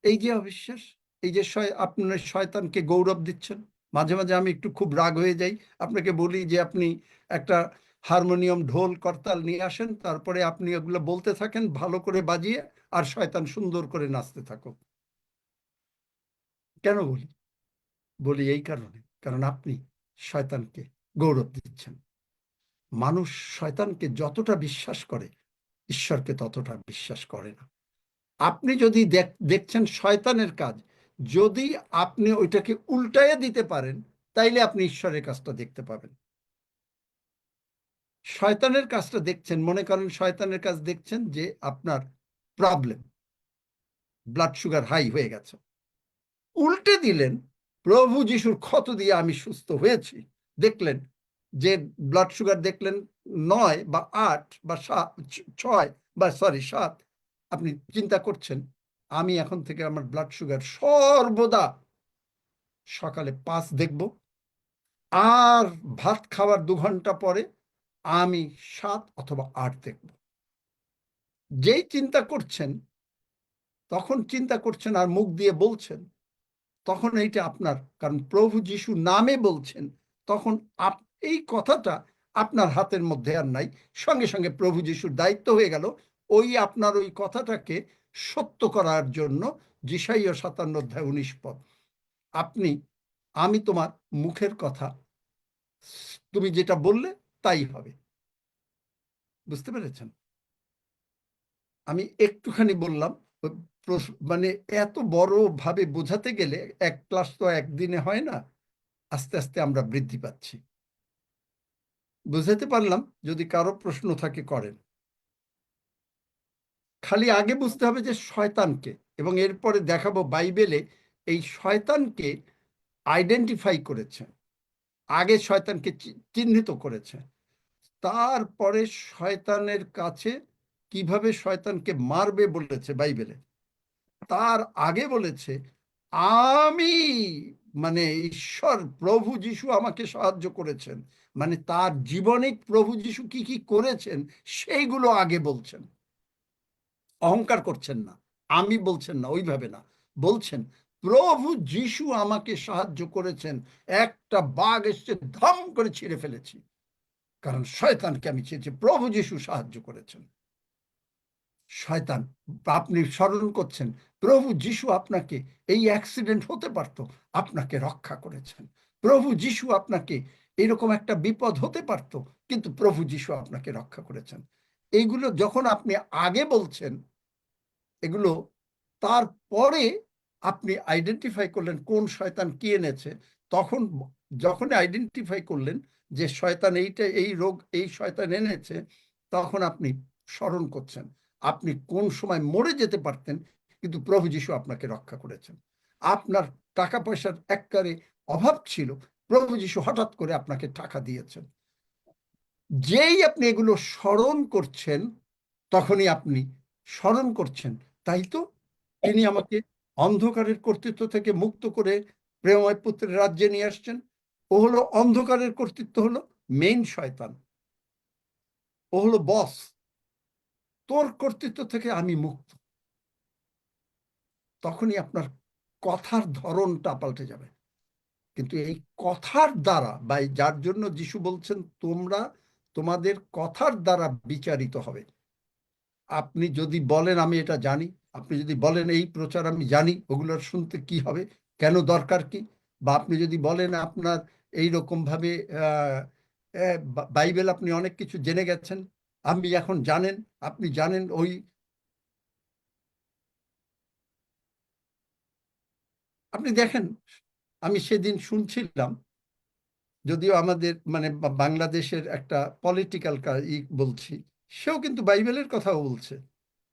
এই যে অবিশ্বাস, এই যে আপনার শয়তানকে গৌরব দিচ্ছেন। মাঝে মাঝে আমি একটু খুব রাগ হয়ে যাই, আপনাকে বলি যে আপনি একটা হারমোনিয়াম, ঢোল, করতাল নিয়ে আসেন, তারপরে আপনি এগুলো বলতে থাকেন ভালো করে বাজিয়ে, আর শয়তান সুন্দর করে নাচতে থাকুক। কেন বলি? বলি এই কারণে, কারণ আপনি শয়তানকে গৌরব দিচ্ছেন। মানুষ শয়তানকে যতটা বিশ্বাস করে, ঈশ্বরকে ততটা বিশ্বাস করে না। আপনি যদি দেখছেন শয়তানের কাজ, যদি আপনি ওইটাকে উল্টাইয়া দিতে পারেন, তাইলে আপনি ঈশ্বরের কাজটা দেখতে পাবেন। শয়তানের কাজটা দেখছেন, মনে করেন শয়তানের কাজ দেখছেন যে আপনার প্রবলেম, ব্লাড সুগার হাই হয়ে গেছে, উল্টে দিলেন, প্রভু যিশুর ক্ষত দিয়ে আমি সুস্থ হয়েছি। দেখলেন যে ব্লাড সুগার দেখলেন 9 বা 8 বা 6 বা 7, আপনি চিন্তা করছেন আমি এখন থেকে আমার ব্লাড সুগার সর্বদা সকালে 5 দেখব, আর ভাত খাওয়ার 2 ঘন্টা পরে আমি 7 অথবা 8 দেখব। যেই চিন্তা করছেন, তখন চিন্তা করছেন আর মুখ দিয়ে বলছেন, তখন এইটা আপনার, কারণ প্রভু যিশু নামে বলছেন, তখন এই কথাটা আপনার হাতের মধ্যে আর নাই, সঙ্গে সঙ্গে প্রভু যিশুর দায়িত্ব হয়ে গেল ওই আপনার ওই কথাটাকে সত্য করার জন্য। যিশাইয়া 57:19 আপনি, আমি তোমার মুখের কথা, তুমি যেটা বললে তাই হবে। বুঝতে পেরেছেন? আমি একটুখানি বললাম, মানে এত বড় ভাবে বোঝাতে গেলে 1 ক্লাস তো একদিনে হয় না, আস্তে আস্তে আমরা বৃদ্ধি পাচ্ছি। বুঝাতে পারলাম? যদি কারো প্রশ্ন থাকে করেন। খালি আগে বুঝতে হবে যে শয়তানকে, এবং এরপরে দেখাবো বাইবেলে এই শয়তানকে আইডেন্টিফাই করেছে, আগে শয়তানকে চিহ্নিত করেছে, তারপরে শয়তানের কাছে কিভাবে শয়তানকে মারবে বলেছে বাইবেলে। তার আগে বলেছে আমি, মানে ঈশ্বর প্রভু যিশু আমাকে সাহায্য করেছেন, মানে তার জীবনে প্রভু যিশু কি কি করেছেন সেইগুলো আগে বলছেন। অহংকার করছেন না, আমি বলছেন না, ওইভাবে না, বলছেন প্রভু যিশু আমাকে সাহায্য করেছেন, একটা বাঘ এসে ধাম করে ছিঁড়ে ফেলেছি, কারণ শয়তানকে আমি ছিঁড়েছি, প্রভু যিশু সাহায্য করেছেন। শয়তান, আপনি স্মরণ করছেন প্রভু যিশু আপনাকে, এই অ্যাক্সিডেন্ট হতে পারত, আপনাকে রক্ষা করেছেন। প্রভু যিশু আপনাকে, এরকম একটা বিপদ হতে পারত, কিন্তু প্রভু যিশু আপনাকে রক্ষা করেছেন। এইগুলো যখন আপনি আগে বলছেন, এগুলো তারপরে আপনি আইডেন্টিফাই করলেন কোন শয়তান কি এনেছে, তখন যখন আইডেন্টিফাই করলেন যে শয়তান এইটা, এই রোগ এই শয়তান এনেছে, তখন আপনি স্মরণ করছেন আপনি কোন সময় মরে যেতে পারতেন, কিন্তু প্রভু যিশু আপনাকে রক্ষা করেছেন। আপনার টাকা পয়সার একবারে অভাব ছিল, প্রভু যিশু হঠাৎ করে আপনাকে টাকা দিয়েছেন। যেই আপনি এগুলো স্মরণ করছেন, তখনই আপনি স্মরণ করছেন তাই তো তিনি আমাকে অন্ধকারের কর্তৃত্ব থেকে মুক্ত করে প্রেমময় পুত্রের রাজ্যে নিয়ে আসছেন। ও হলো অন্ধকারের কর্তৃত্ব, হলো মেইন শয়তান, ও হলো বস। তোর কর্তৃত্ব থেকে আমি মুক্ত। তখনই আপনার কথার ধরনটা পাল্টে যাবে। কিন্তু এই কথার দ্বারা, বা যার জন্য যিশু বলছেন তোমরা তোমাদের কথার দ্বারা বিচারিত হবে। আপনি যদি বলেন আমি এটা জানি, আপনি যদি বলেন এই প্রচার আমি জানি, ওগুলোর শুনতে কি হবে, কেন দরকার কি, বা আপনি যদি বলেন আপনার এই রকম ভাবে বাইবেল আপনি অনেক কিছু জেনে গেছেন, আপনি এখন জানেন, আপনি জানেন ওই, আপনি দেখেন, আমি সেদিন শুনছিলাম, যদিও আমাদের মানে বাংলাদেশের একটা পলিটিক্যাল বলছি, সেও কিন্তু বাইবেলের কথাও বলছে।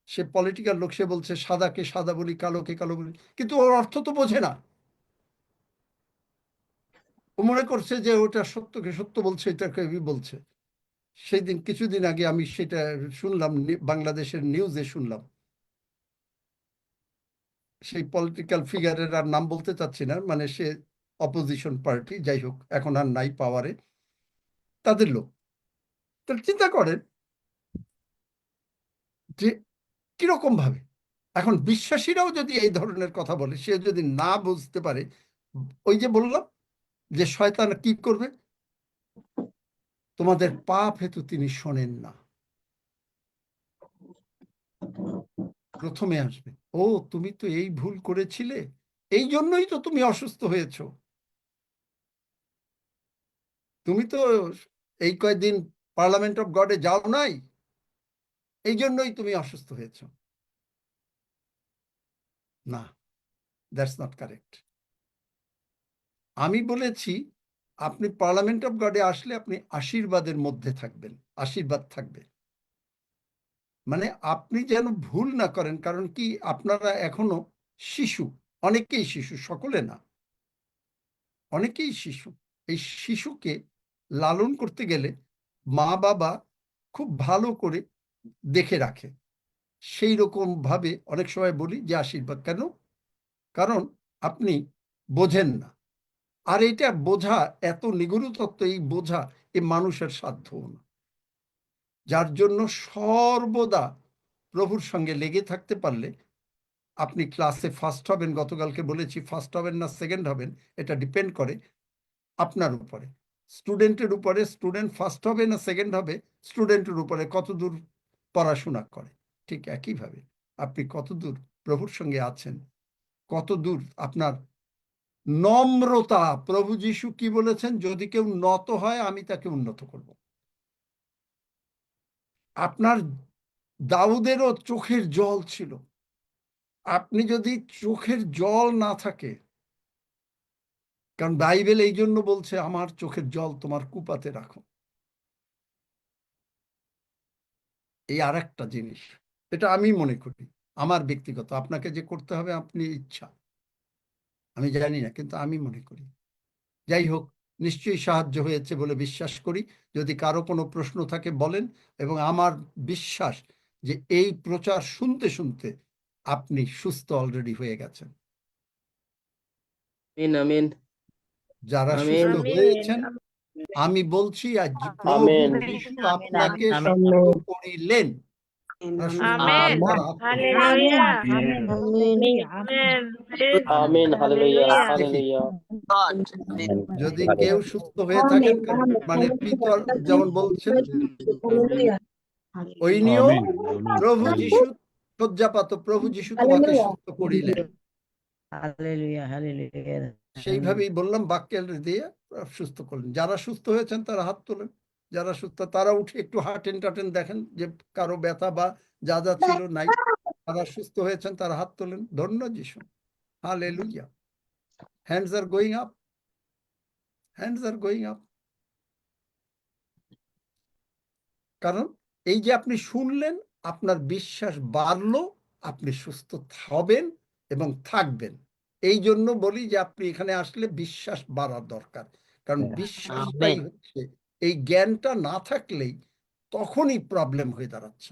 সে পলিটিক্যাল লোক, সে বলছে সাদাকে সাদা বলি, কালোকে কালো বলি, কিন্তু ওর অর্থ তো বোঝে না। ও মনে করছে যে ওটা সত্যকে সত্য বলছে, এটাকে বলছে। সেই দিন কিছুদিন আগে আমি সেটা শুনলাম, বাংলাদেশের নিউজে শুনলাম। সেই পলিটিক্যাল ফিগারের আর নাম বলতে চাচ্ছি না, মানে সে অপোজিশন পার্টি, যাই হোক এখন আর নাই পাওয়ারে, তাদের লোক। তাহলে চিন্তা করেন যে কিরকম ভাবে এখন বিশ্বাসীরাও যদি এই ধরনের কথা বলে, সে যদি না বুঝতে পারে, ওই যে বললাম যে শয়তান কি করবে, তোমাদের পাপ হেতু তিনি শোনেন না, প্রথমে আসবে, ও তুমি তো এই ভুল করেছিলে, এই জন্যই তো তুমি অসুস্থ হয়েছো, তুমি তো এই কয়েকদিন পার্লামেন্ট অফ গডে যাও নাই, এই জন্যই তুমি অসুস্থ হয়েছো। না, দ্যাটস নট কারেক্ট। আমি বলেছি আপনি পার্লামেন্ট অফ গডে আসলে আপনি আশীর্বাদের মধ্যে থাকবেন, আশীর্বাদ থাকবে, মানে আপনি যেন ভুল না করেন। কারণ কি, আপনারা এখনো শিশু, অনেকেই শিশু, সকলে না, অনেকেই শিশু। এই শিশুকে লালন করতে গেলে মা বাবা খুব ভালো করে দেখে রাখে, সেই রকম ভাবে অনেক সময় বলি যে আশীর্বাদ। কেন? কারণ আপনি বোঝেন না, আর এটা বোঝা এত নিগূঢ় তত্ত্ব, এই বোঝা এ মানুষের সাধ্য না, যার জন্য সর্বদা প্রভুর সঙ্গে লেগে থাকতে পারলে আপনি ক্লাসে ফার্স্ট হবেন। গতকালকে বলেছি ফার্স্ট হবেন না সেকেন্ড হবেন, এটা ডিপেন্ড করে আপনার উপরে, স্টুডেন্টের উপরে। স্টুডেন্ট ফার্স্ট হবে না সেকেন্ড হবে স্টুডেন্টের উপরে কতদূর পড়াশোনা করে। ঠিক একইভাবে আপনি কতদূর প্রভুর সঙ্গে আছেন, কতদূর আপনার নম্রতা। প্রভু যীশু কি বলেছেন? যদি কেউ নত হয় আমি তাকে উন্নত করব। আপনার দাউদেরও চোখের জল ছিল, আপনি যদি চোখের জল না থাকে, কারণ বাইবেল এই জন্য বলছে আমার চোখের জল তোমার কুপাতে রাখো, এই আর একটা জিনিস, এটা আমি মনে করি, আমার ব্যক্তিগত, আপনাকে যে করতে হবে আপনি ইচ্ছা, আমি জানি না, কিন্তু আমি মনে করি। যাই হোক, নিশ্চয়ই সাহায্য হয়েছে বলে বিশ্বাস করি। যদি কারো কোনো প্রশ্ন থাকে বলেন, এবং আমার বিশ্বাস যে এই প্রচার শুনতে শুনতে আপনি সুস্থ অলরেডি হয়ে গেছেন। আমিন আমিন যারা আমিন সুস্থ হয়েছেন, আমি বলছি আজ প্রভু আমিন যিশু আপনাকে আমিন। সুস্থ করিলেন। আর সুস্থ আমেন। হওয়ার হাত তুলুন। হালেলুয়া। Amen amen. Praise আমিন হালেলুয়া Hallelujah. Hallelujah God. যদি কেউ সুস্থ হয়ে থাকেন, মানে পিতর যেমন বলছেন, ঐনিও প্রভু যিশু শয্যাপাত, প্রভু যিশু তোমাকে সুস্থ করিলেন। Hallelujah. Hallelujah. সেইভাবেই বললাম, বাক্যের দিয়ে সুস্থ করলেন। যারা সুস্থ হয়েছেন তারা হাত তোলেন, যারা সুস্থ তারা উঠে একটু হাঁটেন টাটেন, দেখেন যে কারো ব্যথা বা যা যা ছিল নাই। যারা সুস্থ হয়েছেন তারা হাত তোলেন। ধন্য যিশু, hallelujah. Hands are going up, hands are going up. কারণ এই যে আপনি শুনলেন, আপনার বিশ্বাস বাড়লো, আপনি সুস্থ হবেন এবং থাকবেন। এই জন্য বলি যে আপনি এখানে আসলে বিশ্বাস বাড়ার দরকার, কারণ বিশ্বাসটাই হচ্ছে, এই জ্ঞানটা না থাকলেই তখনই প্রবলেম হয়ে দাঁড়াচ্ছে।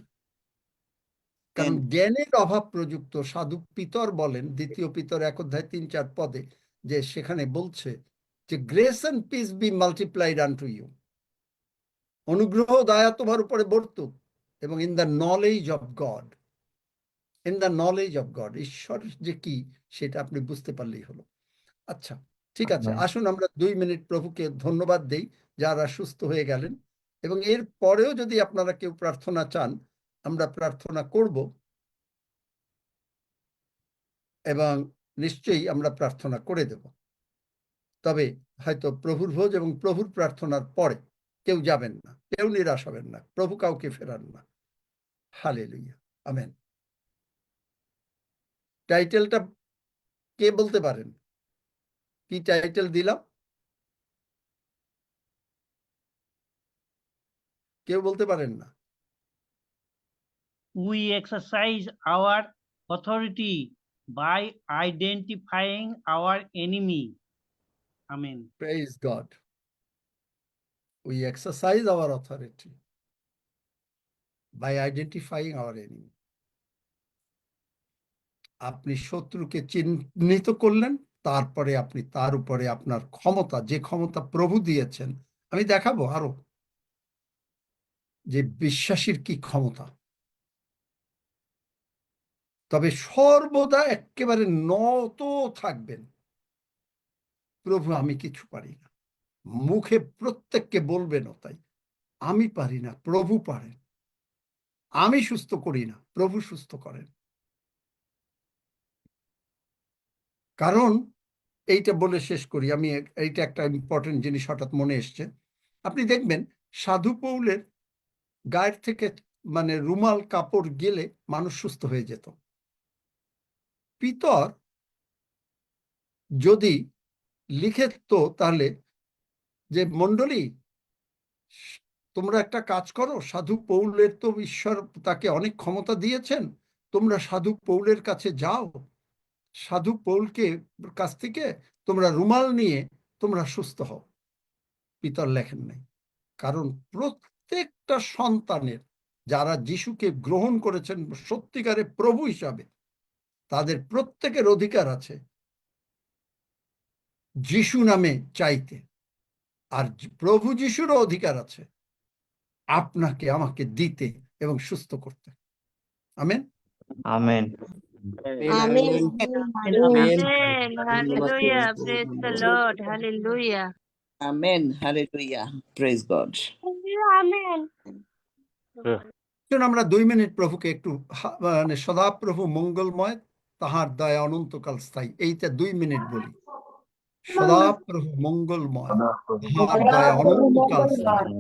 কারণ জ্ঞানের অভাব প্রযুক্ত। সাধু পিতর বলেন, দ্বিতীয় পিতর 1:3-4 পদে, যে সেখানে বলছে যে grace and peace be multiplied unto you, অনুগ্রহ দয়া তোমার উপরে বর্তুক, এবং in the knowledge of God, in the knowledge of God, ঈশ্বর যে কি সেটা আপনি বুঝতে পারলেই হলো। আচ্ছা, ঠিক আছে, আসুন আমরা 2 মিনিট প্রভুকে ধন্যবাদ দেই যারা সুস্থ হয়ে গেলেন, এবং এর পরেও যদি আপনারা কেউ প্রার্থনা চান আমরা প্রার্থনা করব, এবং নিশ্চয়ই আমরা প্রার্থনা করে দেব। তবে হয়তো প্রভুর ভোজ এবং প্রভুর প্রার্থনার পরে কেউ যাবেন না, কেউ নিরাশ হবেন না, প্রভু কাউকে ফেরান না। Hallelujah, amen. টাইটেলটা কে বলতে পারেন? কি টাইটেল দিলাম? কেউ বলতে পারেন না? We exercise our authority by identifying our enemy. Amen. Praise God. We exercise our authority by identifying our enemy. আপনি শত্রুকে চিহ্নিত করলেন, তারপরে আপনি তার উপরে আপনার ক্ষমতা, যে ক্ষমতা প্রভু দিয়েছেন, আমি দেখাবো আরো যে বিশ্বাসীর কি ক্ষমতা। তবে সর্বদা একেবারে নত থাকবেন, প্রভু আমি কিছু পারি না। মুখে প্রত্যেককে বলবেনও তাই, আমি পারি না, প্রভু পারেন। আমি সুস্থ করি না, প্রভু সুস্থ করেন। কারণ এইটা বলে শেষ করি আমি, এইটা একটা ইম্পর্টেন্ট জিনিস হঠাৎ মনে এসছে। আপনি দেখবেন সাধু পৌলের গায়ের থেকে মানে রুমাল কাপড় গেলে মানুষ সুস্থ হয়ে যেত। পিতর যদি লিখত তাহলে যে মণ্ডলী তোমরা একটা কাজ করো, সাধু পৌলের তো ঈশ্বর তাকে অনেক ক্ষমতা দিয়েছেন, তোমরা সাধু পৌলের কাছে যাও, সাধু পৌলকে কাছ থেকে তোমরা রুমাল নিয়ে তোমরা সুস্থ হও। পিতর লেখেন নাই, কারণ প্রত্যেকটা সন্তানের, যারা যিশুকে গ্রহণ করেছেন সত্যিকারের প্রভু হিসাবে, তাদের প্রত্যেকের অধিকার আছে যিশু নামে চাইতে। আর প্রভু যিশুরও অধিকার আছে আপনাকে আমাকে দিতে এবং সুস্থ করতে। Amen. Amen. Amen. Amen. Hallelujah. Praise the Lord. Hallelujah. Amen. Hallelujah. Praise God. Amen. আমরা 2 মিনিট প্রভুকে একটু মানে সদাপ্রভু মঙ্গলময়, তাহার দয়া অনন্তকাল স্থায়ী, এইটা 2 মিনিট বলি। সদাপ্রভু মঙ্গলময়, তাহার দয়া অনন্তকাল স্থায়ী।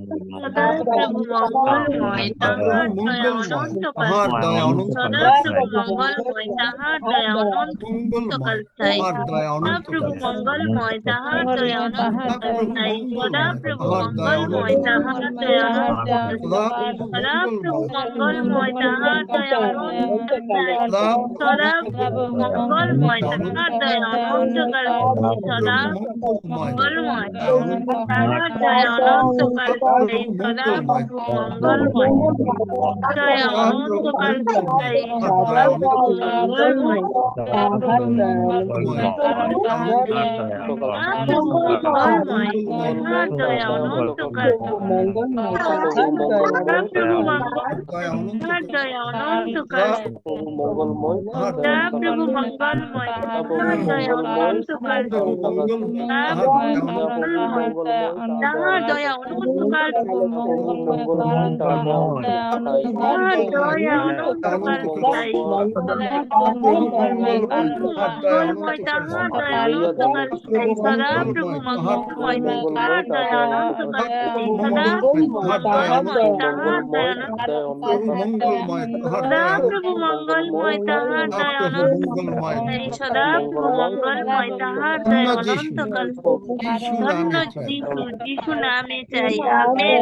সদাপ্রভু মঙ্গলময়, তাহার দয়া অনন্তকাল তাহার স্থায়ী। দয়া অনন্তকাল সদাপ্রভু মঙ্গলময়, তাহার দয়া অনন্তকাল স্থায়ী। তাহার দয়া সদাপ্রভু অনন্তকাল মঙ্গলময়, তাহার দয়া অনন্তকাল সদাপ্রভু স্থায়ী। মঙ্গলময়, সদাপ্রভু তাহার দয়া মঙ্গলময়, তাহার দয়া অনন্তকাল স্থায়ী। সদাপ্রভু সদাপ্রভু মঙ্গলময়, মঙ্গলময়, তাহার দয়া অনন্তকাল স্থায়ী। সদাপ্রভু মঙ্গলময়, তাহার দয়া অনন্তকাল স্থায়ী। সদাপ্রভু মঙ্গলময়, তাহার দয়া অনন্তকাল স্থায়ী। সদাপ্রভু মঙ্গলময়, দয়া অনন্তকাল স্থায়ী। সদাপ্রভু মঙ্গলময়, সদাপ্রভু মঙ্গলময়, তাহার দয়া অনন্তকাল স্থায়ী। সদাপ্রভু মঙ্গলময়, তাহার দয়া অনন্তকাল স্থায়ী। সদাপ্রভু মঙ্গলময়, তাহার দয়া অনন্তকাল স্থায়ী। সদাপ্রভু মঙ্গলময়, তাহার দয়া অনন্তকাল স্থায়ী। তাহার দয়া অনন্তকাল স্থায়ী। মঙ্গলময়, তাহার দয়া অনন্তকাল স্থায়ী। সদাপ্রভু মঙ্গলময়, তাহার দয়া অনন্তকাল স্থায়ী। সদাপ্রভু মঙ্গলময়, তাহার দয়া সদাপ্রভু মঙ্গলময়, তাহার দয়া অনন্তকাল স্থায়ী। সদাপ্রভু মঙ্গলময়, তাহার দয়া অনন্তকাল স্থায়ী। ধন্য যিশু, যিশু নামে চাই। Amen.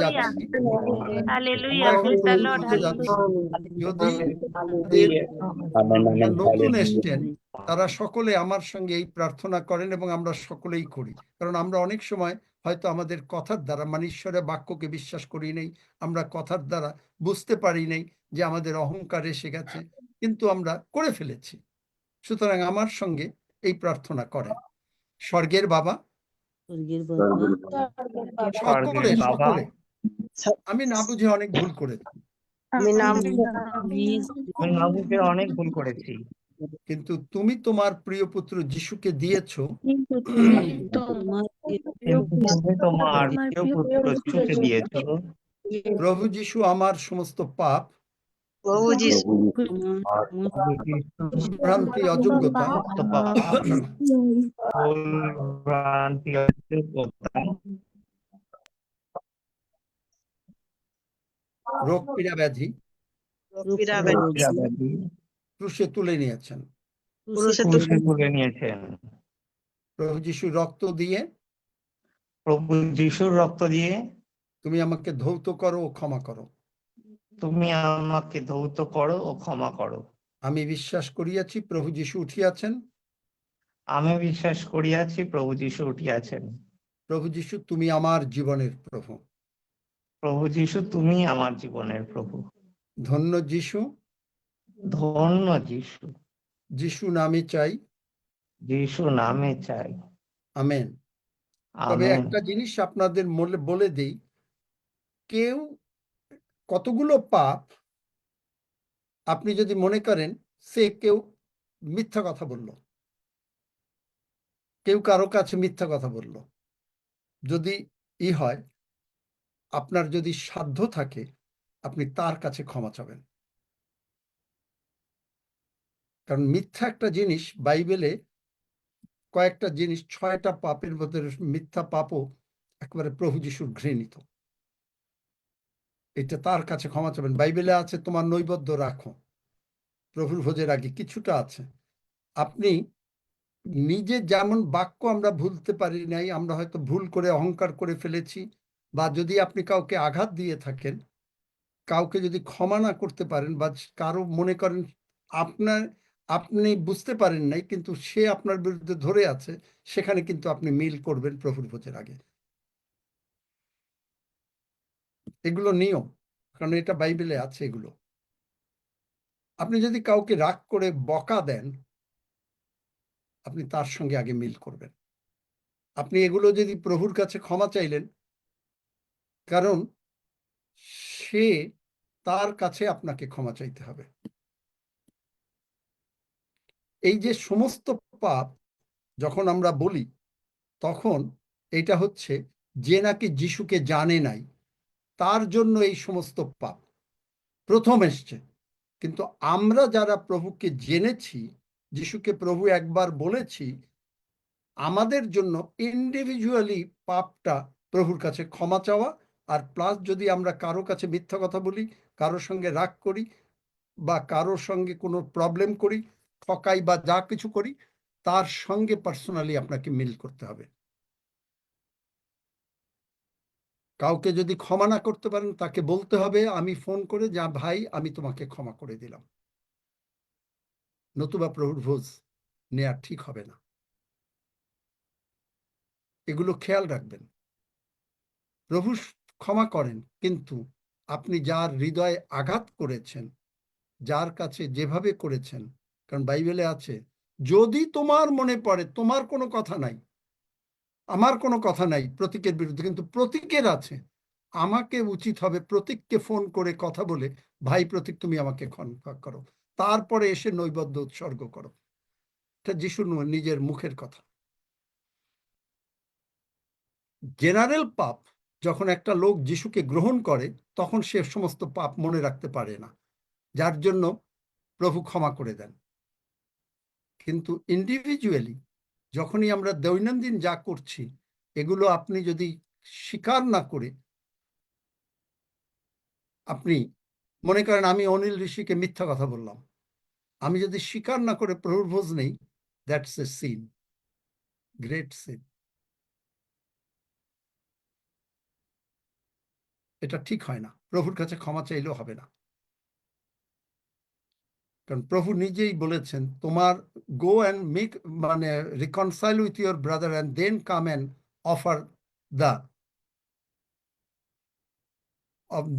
Hallelujah, hallelujah, praise the Lord, যদি নতুন এসছেন তারা সকলে আমার সঙ্গে এই প্রার্থনা করেন এবং আমরা সকলেই করি। কারণ আমরা অনেক সময় হয়তো আমাদের কথার দ্বারা, মানে ঈশ্বরের বাক্যকে বিশ্বাস করি নাই, আমরা কথার দ্বারা বুঝতে পারি নাই যে আমাদের অহংকার এসে গেছে, কিন্তু আমরা করে ফেলেছি। সুতরাং আমার সঙ্গে এই প্রার্থনা করেন। স্বর্গের বাবা, সকলে সকলে, আমি না বুঝে অনেক ভুল করেছি, আমি না বুঝে অনেক ভুল করেছি, কিন্তু তুমি তোমার প্রিয় পুত্র যিশুকে দিয়েছো, কিন্তু তুমি তুমি তোমার প্রিয় পুত্র যিশুকে দিয়েছো। প্রভু যিশু আমার সমস্ত পাপ, ভ্রান্তি, অযোগ্যতা, রোগ পীড়া ব্যাধি ক্রুশে তুলে নিয়েছেন। প্রভু যিশুর রক্ত দিয়ে, প্রভু যিশুর রক্ত দিয়ে তুমি আমাকে ধৌত করো ও ক্ষমা করো। তুমি আমাকে ধৌত করো ও ক্ষমা করো। আমি বিশ্বাস করিয়াছি প্রভু যিশু উঠিয়াছেন। আমি বিশ্বাস করিয়াছি প্রভু যিশু উঠিয়াছেন। প্রভু যিশু তুমি আমার জীবনের প্রভু। প্রভু যিশু তুমি আমার জীবনের প্রভু। ধন্য যিশু, ধন্য যিশু, যিশু নামে চাই, যিশু নামে চাই। আমেন। তবে আমেন। একটা জিনিস আপনাদের বলে দেই, কেউ কতগুলো পাপ আপনি যদি মনে করেন সে কেউ মিথ্যা কথা বলল, কেউ কারো কাছে মিথ্যা কথা বলল, যদি হয় আপনার যদি সাধ্য থাকে আপনি তার কাছে ক্ষমা চাবেন। কারণ মিথ্যা একটা জিনিস, বাইবেলে কয়েকটা জিনিস, 6টা পাপের মধ্যে মিথ্যা পাপও একেবারে প্রভু যিশুর ঘৃণিত। এটা তার কাছে ক্ষমা চাবেন। বাইবেলে আছে তোমার নৈবেদ্য রাখো প্রভুর ভোজের আগে, কিছুটা আছে। আপনি নিজে যেমন বাক্য আমরা ভুলতে পারি নাই, আমরা হয়তো ভুল করে অহংকার করে ফেলেছি, বা যদি আপনি কাউকে আঘাত দিয়ে থাকেন, কাউকে যদি ক্ষমা না করতে পারেন, বা কারো মনে করেন আপনি বুঝতে পারেন নাই কিন্তু সে আপনার বিরুদ্ধে ধরে আছে, সেখানে কিন্তু আপনি মিল করবেন প্রভুর ভোজের আগে। এগুলো নিয়ম, কারণ এটা বাইবেলে আছে এগুলো। আপনি যদি কাউকে রাগ করে বকা দেন, আপনি তার সঙ্গে আগে মিল করবেন। আপনি এগুলো যদি প্রভুর কাছে ক্ষমা চাইলেন, কারণ সে তার কাছে আপনাকে ক্ষমা চাইতে হবে। এই যে সমস্ত পাপ যখন আমরা বলি, তখন এটা হচ্ছে যে নাকি যিশুকে জানে নাই তার জন্য এই সমস্ত পাপ প্রথম এসছে। কিন্তু আমরা যারা প্রভুকে জেনেছি, যিশুকে প্রভু একবার বলেছি, আমাদের জন্য ইন্ডিভিজুয়ালি পাপটা প্রভুর কাছে ক্ষমা চাওয়া, আর প্লাস যদি আমরা কারো কাছে মিথ্যা কথা বলি, কারোর সঙ্গে রাগ করি, বা কারোর সঙ্গে কোনো প্রবলেম করি, ঠকাই বা যা কিছু করি, তার সঙ্গে পার্সোনালি আপনাকে মিল করতে হবে। কাউকে যদি ক্ষমা না করতে পারেন, তাকে বলতে হবে আমি ফোন করে, যা ভাই আমি তোমাকে ক্ষমা করে দিলাম, নতুবা প্রভুর ভোজ নেওয়া ঠিক হবে না। এগুলো খেয়াল রাখবেন। প্রভু ক্ষমা করেন, কিন্তু আপনি যার হৃদয়ে আঘাত করেছেন, যার কাছে যেভাবে করেছেন, কারণ বাইবেলে আছে যদি তোমার মনে পড়ে, তোমার কোনো কথা নাই, আমার কোনো কথা নাই প্রতীকের বিরুদ্ধে, কিন্তু প্রতীকের আছে, আমাকে উচিত হবে প্রতীককে ফোন করে কথা বলে, ভাই প্রতীক তুমি আমাকে ক্ষমা করো, তারপরে এসে নৈবেদ্য উৎসর্গ করো। এটা যিশুর নিজের মুখের কথা। জেনারেল পাপ যখন একটা লোক যিশুকে গ্রহণ করে, তখন সে সমস্ত পাপ মনে রাখতে পারে না, যার জন্য প্রভু ক্ষমা করে দেন। কিন্তু ইন্ডিভিজুয়ালি যখনই আমরা দৈনন্দিন যা করছি, এগুলো আপনি যদি স্বীকার না করে, আপনি মনে করেন আমি অনিল ঋষিকে মিথ্যা কথা বললাম, আমি যদি স্বীকার না করে প্রভুর ভোজ নেই, that's a sin, great sin. এটা ঠিক হয় না, প্রভুর কাছে ক্ষমা চাইলেও হবে না। কারণ প্রভু নিজেই বলেছেন তোমার গো অ্যান্ড মেক, মানে reconcile with your brother and then come and offer the,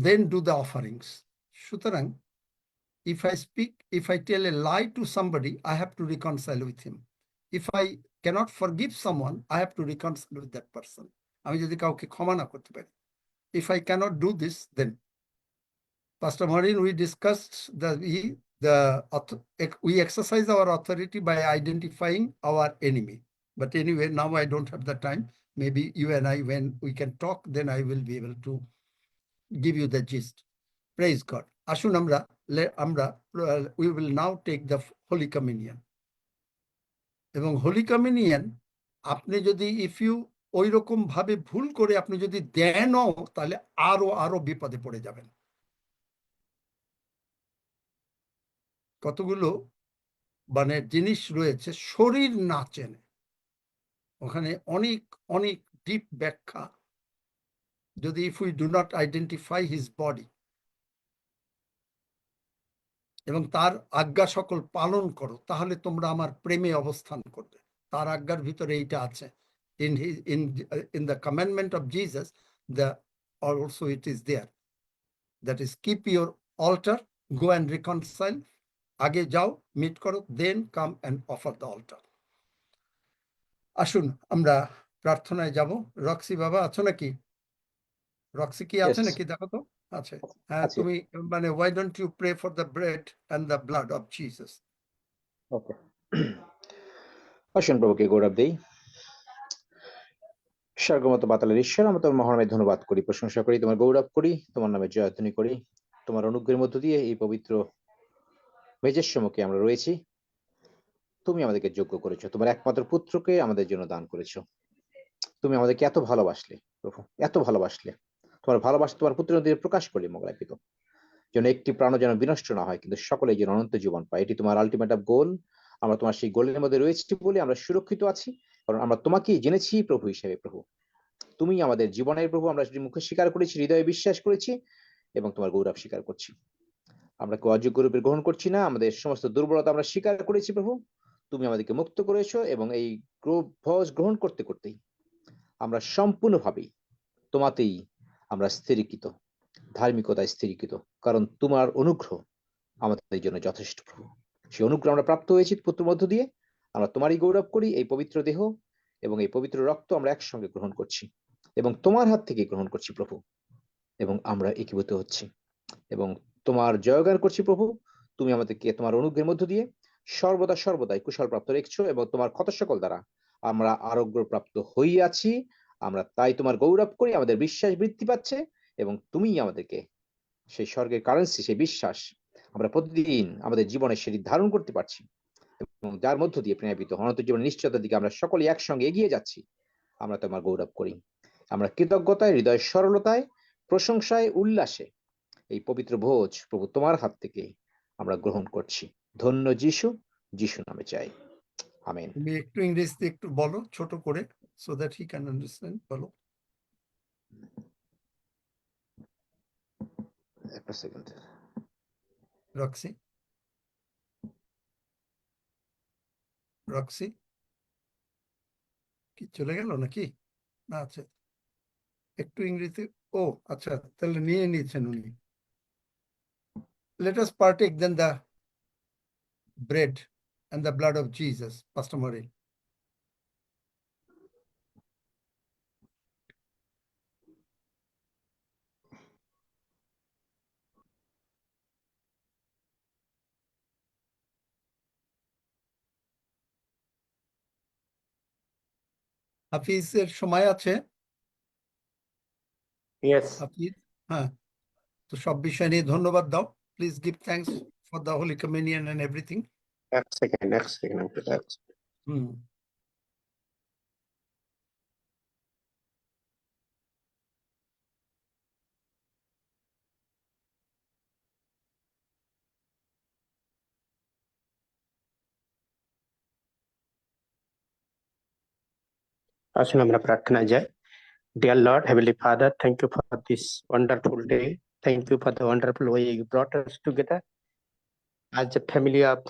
then do the offerings. সুতরাং if I tell a lie to somebody, I have to reconcile with him. If I cannot forgive someone, I have to reconcile with that person. আমি যদি কাউকে ক্ষমা না করতে পারি, if I cannot do this, then Pastor Maureen, we discussed we exercise our authority by identifying our enemy. But anyway, now I don't have the time. Maybe you and I, when we can talk, then I will be able to give you the gist. Praise God. Ashun we will now take the Holy Communion. এবং Holi communion আপনি যদি ওই রকম ভাবে ভুল করে আপনি যদি দেনও, তাহলে আরো বিপদে পড়ে যাবেন। কতগুলো মানে জিনিস রয়েছে শরীর না চেনে, ওখানে অনেক অনেক ডিপ ব্যাখ্যা। যদি if we do not identify his body এবং তার আজ্ঞা সকল পালন করো, তাহলে তোমরা আমার প্রেমে অবস্থান করবে। তার আজ্ঞার ভিতরে এইটা আছে, in the commandment of Jesus, also it is there, that is keep your altar go and reconcile, আগে যাও, মিট করো, দেন come and offer the alter. আসুন আমরা প্রার্থনায় যাব। রক্সি বাবা আছো নাকি? রক্সি কি আছে Yes. নাকি দেখো তো। আছে, হ্যাঁ। আছে। তুমি মানে why don't you pray for the bread and the blood of Jesus. Okay. আসুন প্রভুকে গৌরব দেই। স্বর্গমত বাতালের ঈশ্বর, আমরা তোমার মহানামে ধন্যবাদ করি, প্রশংসা করি, তোমার গৌরব করি, তোমার নামে জয়ধ্বনি করি। তোমার অনুগ্রহের মধ্য দিয়ে এই পবিত্র মেজের সম্মুখে আমরা রয়েছি। তুমি আমাদেরকে যোগ্য করেছো, তোমার একমাত্র পুত্রকে আমাদের জন্য দান করেছো। তুমি আমাদেরকে এত ভালোবাসলে প্রভু, এত ভালোবাসলে, তোমার ভালোবাসা তোমার পুত্রের দিয়ে প্রকাশ করলে মঙ্গলায় পিত, যেন একটি প্রাণ যেন বিনষ্ট না হয়, কিন্তু সকলেই যেন অনন্ত জীবন পায়। এটি তোমার আলটিমেট গোল। আমরা তোমার সেই গোলের মধ্যে রয়েছি বলে আমরা সুরক্ষিত আছি, কারণ আমরা তোমাকেই জেনেছি প্রভু হিসেবে। প্রভু, তুমি আমাদের জীবনের প্রভু। আমরা সেটি মুখে স্বীকার করেছি, হৃদয়ে বিশ্বাস করেছি এবং তোমার গৌরব স্বীকার করছি। আমরা কেউ অযোগ্য রূপে গ্রহণ করছি না। আমাদের সমস্ত দুর্বলতা আমরা স্বীকার করেছি প্রভু। তুমি আমাদেরকে মুক্ত করেছো এবং এই ভোজ গ্রহণ করতে করতেই আমরা সম্পূর্ণভাবেই তোমাতেই আমরা স্থিরীকৃত, ধার্মিকতায় স্থিরীকৃত, কারণ তোমার অনুগ্রহ আমাদের জন্য যথেষ্ট প্রভু। সেই অনুগ্রহ আমরা প্রাপ্ত হয়েছি পুত্র মধ্য দিয়ে। আমরা তোমারই গৌরব করি। এই পবিত্র দেহ এবং এই পবিত্র রক্ত আমরা একসঙ্গে গ্রহণ করছি এবং তোমার হাত থেকে গ্রহণ করছি প্রভু, এবং আমরা একীভূত হচ্ছি এবং তোমার জয়গান করছি প্রভু। তুমি আমাদেরকে তোমার অনুগ্রহের মধ্য দিয়ে সর্বদা সর্বদাই কুশল প্রাপ্ত রেখেছো এবং তোমার ক্ষত সকল দ্বারা আমরা আরোগ্য প্রাপ্ত হইয়াছি। আমরা তাই তোমার গৌরব করি। আমাদের বিশ্বাস বৃদ্ধি পাচ্ছে এবং তুমিই আমাদেরকে সেই স্বর্গের কারেন্সি, সেই বিশ্বাস আমরা প্রতিদিন আমাদের জীবনে সেটি ধারণ করতে পারছি এবং যার মধ্য দিয়ে প্রেরিত অনন্ত জীবনের নিশ্চয়তার দিকে আমরা সকলে একসঙ্গে এগিয়ে যাচ্ছি। আমরা তোমার গৌরব করি। আমরা কৃতজ্ঞতায়, হৃদয়ের সরলতায়, প্রশংসায়, উল্লাসে এই পবিত্র ভোজ প্রভু তোমার হাত থেকে আমরা গ্রহণ করছি। ধন্য যিশু, যিশু নামে চাই, আমেন। তুমি একটু ইংরেজিতে একটু বলো ছোট করে, so that he can understand. বলো। একটা সেকেন্ড। রক্সি, রক্সি কি চলে গেল নাকি? না আছে, একটু ইংরেজি। ও আচ্ছা, তাহলে নিয়ে নিয়েছেন উনি। Let us partake then the bread and the blood of Jesus, Pastor Murray. হাফিজের সময় আছে? ইয়েস। হাফিজ, হ্যাঁ, তো সব বিষয় নিয়ে ধন্যবাদ দাও। Please give thanks for the holy communion and everything. এক সেকেন্ড। হুম। আসুন আমরা প্রার্থনায় যাই। Dear Lord, Heavenly Father, thank you for this wonderful day. Thank you for the wonderful way you brought us together as a family of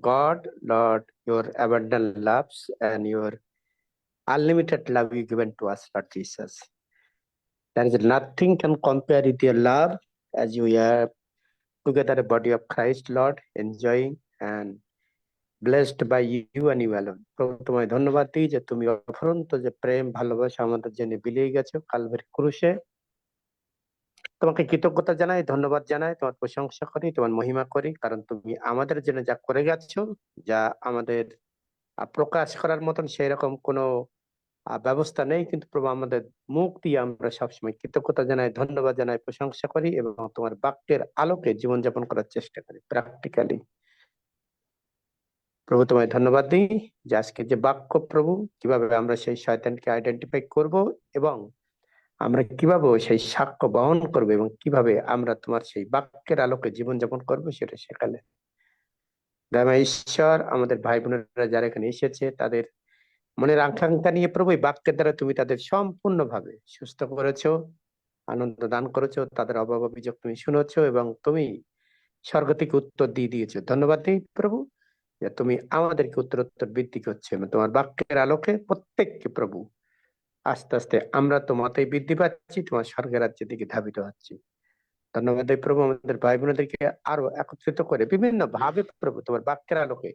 God. Lord, your abundant loves and your unlimited love you given to us, Lord Jesus. There is nothing can compare with your love, as you are together a body of Christ, Lord, enjoying and blessed by you and you alone. প্রভু তোমায় ধন্যবাদ দিই যে তুমি অফুরন্ত যে প্রেম ভালোবাসা আমাদের জন্য বিলিয়ে গেছো কালভারি ক্রুশে। তোমাকে কৃতজ্ঞতা জানাই, ধন্যবাদ জানাই, তোমার প্রশংসা করি, তোমার মহিমা করি, কারণ তুমি আমাদের জন্য যা করে গেছো, যা আমাদের প্রকাশ করার মতন সেই রকম কোনো ব্যবস্থা নেই, কিন্তু প্রভু আমাদের মুখ দিয়ে আমরা সবসময় কৃতজ্ঞতা জানাই, ধন্যবাদ জানাই, প্রশংসা করি এবং তোমার বাক্যের আলোকে জীবনযাপন করার চেষ্টা করি প্র্যাকটিক্যালি। প্রভু তোমায় ধন্যবাদ দিই যে আজকে যে বাক্য প্রভু কিভাবে আমরা সেই শয়তানকে আইডেন্টিফাই করব এবং আমরা কিভাবে সেই সাক্ষ্য বহন করবো এবং কিভাবে আমরা তোমার সেই বাক্যের আলোকে জীবনযাপন করবো সেটা শেখালে। দয়াময় ঈশ্বর, আমাদের ভাই বোনেরা যারা এখানে এসেছে তাদের মনের আকাঙ্ক্ষা নিয়ে প্রভু এই বাক্যের দ্বারা তুমি তাদের সম্পূর্ণভাবে সুস্থ করেছো, আনন্দ দান করেছো, তাদের অভাব অভিযোগ তুমি শুনেছো এবং তুমি স্বর্গ থেকে উত্তর দিয়ে দিয়েছো। ধন্যবাদ দিই প্রভু যে তুমি আমাদেরকে উত্তরোত্তর বৃদ্ধি করছো এবং তোমার বাক্যের আলোকে প্রত্যেককে প্রভু আস্তে আস্তে আমরা তোমাতেই বৃদ্ধি পাচ্ছি, তোমার স্বর্গের রাজ্যের দিকে ধাবিত হচ্ছি। ধন্যবাদ দেই প্রভু আমাদের ভাই বোনেদেরকে আরো একত্রিত করে বিভিন্ন ভাবে প্রভু তোমার বাক্যের আলোকে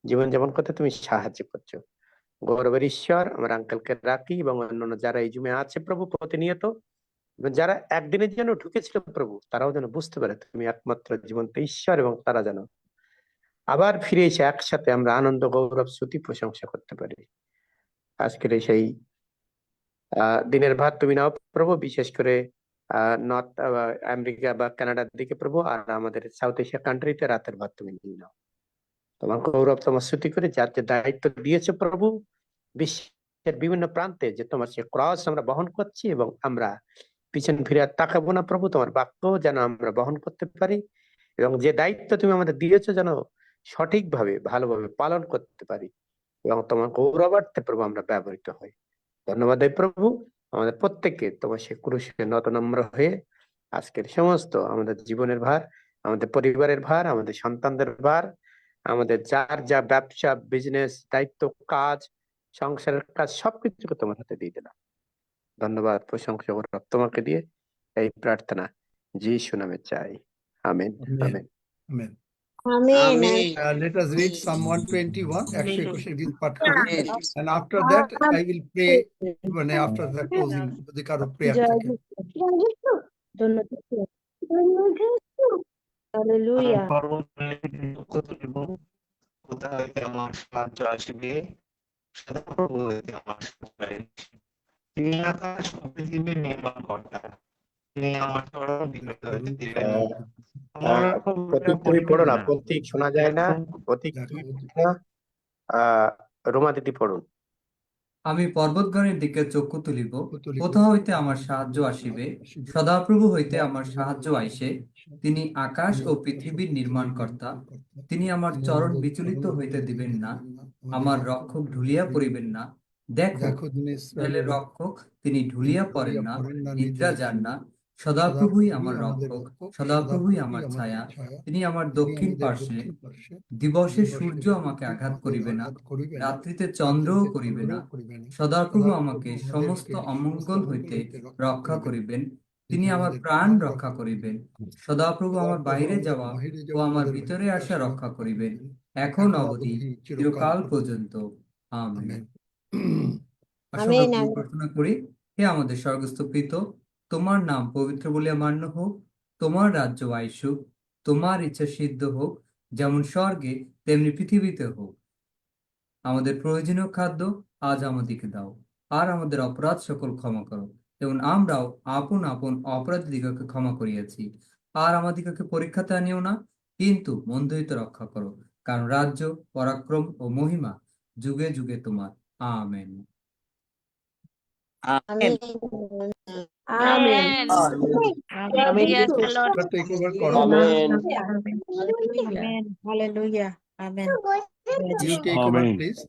জীবনযাপন করতে তুমি সাহায্য করছো। গৌরবের ঈশ্বর আমার আঙ্কেলকে রাখি এবং অন্যান্য যারা এই জুমে আছে প্রভু প্রতিনিয়ত, এবং যারা একদিনের জন্য ঢুকেছিল প্রভু তারাও যেন বুঝতে পারে তুমি একমাত্র জীবন্ত ঈশ্বর, এবং তারা যেন আবার ফিরে এসে একসাথে আমরা আনন্দ গৌরব স্তুতি প্রশংসা করতে পারি। আজকের এই সেই দিনের ভাত তুমি নাও প্রভু, বিশেষ করে নর্থ আমেরিকা বা কানাডার দিকে প্রভু, আর আমাদের সাউথ এশিয়া কান্ট্রিতে রাতের ভাত তুমি নিয়ে নাও। তোমার গৌরব তোমার স্তুতি করে যার যে দায়িত্ব দিয়েছো প্রভু বিশ্বের বিভিন্ন প্রান্তে, যে তোমার সে ক্রস আমরা বহন করছি এবং আমরা পিছন ফিরে আর তাকাবো না প্রভু, তোমার বাক্য যেন আমরা বহন করতে পারি এবং যে দায়িত্ব তুমি আমাদের দিয়েছো যেন সঠিকভাবে ভালোভাবে পালন করতে পারি এবং তোমার গৌরবার্থে প্রভু আমরা ব্যবহৃত হই। ধন্যবাদ দেই প্রভু আমাদের প্রত্যেককে তোমার সে ক্রুশে নতনম্র হয়ে আজকের সমস্ত আমাদের জীবনের ভার, আমাদের পরিবারের ভার, আমাদের সন্তানদের ভার, আমাদের যার যা ব্যবসা বিজনেস দায়িত্ব কাজ সংসারের কাজ সবকিছুকে তোমার হাতে দিয়ে দিলাম। ধন্যবাদ প্রশংসা গৌরব তোমাকে দিয়ে এই প্রার্থনা যিশু নামে চাই, amen amen. Amen. Amen. Let us read Psalm 121, 121 গীত পাঠ করি, and after that I will pray, মানে after the closing যদি কারো প্রেয়ার থাকে। Hallelujah. কোথা হইতে আমার সাহায্য আসিবে? সদাপ্রভু হইতে আমার সাহায্য আসিবে। তিনি আকাশ ও পৃথিবীর নির্মাণকর্তা, তিনি আমার চরণ বিগত হইতে দিবেন না। আমার প্রতীক তুমি পড়ো না, প্রতীক শোনা যায় না, প্রতীক তুমি পড়ো না। রোমা দিদি পড়ুন। আমি পর্বতগণের দিকে চক্ষু তুলিব, কোথা হইতে আমার সাহায্য আসিবে? সদাপ্রভু হইতে আমার সাহায্য আইসে। তিনি আকাশ ও পৃথিবীর নির্মাণকর্তা, তিনি আমার চরণ বিচলিত হইতে দিবেন না, আমার রক্ষক ঢুলিয়া পড়িবেন না। দেখো ইসরায়েলের রক্ষক, তিনি ঢুলিয়া পড়েন না, নিদ্রা যান না। সদাপ্রভুই আমার রক্ষক, সদাপ্রভুই আমার ছায়া, তিনি আমার দক্ষিণ পার্শ্বে। দিবসে সূর্য আমাকে আঘাত করিবে না, রাত্রিতে চন্দ্রও করিবে না। সদাপ্রভু আমাকে সমস্ত অমঙ্গল হইতে রক্ষা করিবেন, তিনি আমার প্রাণ রক্ষা করিবেন। সদাপ্রভু আমার বাইরে যাওয়া ও আমার ভিতরে আসা রক্ষা করিবেন, এখন অবধি চিরকাল পর্যন্ত। আমেন। আসুন আমরা প্রার্থনা করি। হে আমাদের স্বর্গস্থ পিতা, তোমার নাম পবিত্র বলিয়া মান্য হোক, তোমার রাজ্য আইসুক, তোমার ইচ্ছা সিদ্ধ হোক, যেমন স্বর্গে তেমনি পৃথিবীতে হোক। আমাদের প্রয়োজনীয় খাদ্য আজ আমাদেরকে দাও, আর আমাদের অপরাধ সকল ক্ষমা করো, এবং আমরাও আপন আপন অপরাধীদিগকে ক্ষমা করিয়াছি। আর আমাদিগকে পরীক্ষাতে আনিও না, কিন্তু মন্দ হইতে রক্ষা করো, কারণ রাজ্য পরাক্রম ও মহিমা যুগে যুগে তোমার। Amen. Amen. Amen. Praise the Lord. Take over করো। Amen. Amen. Hallelujah. Amen. You take over, please.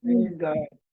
Praise God.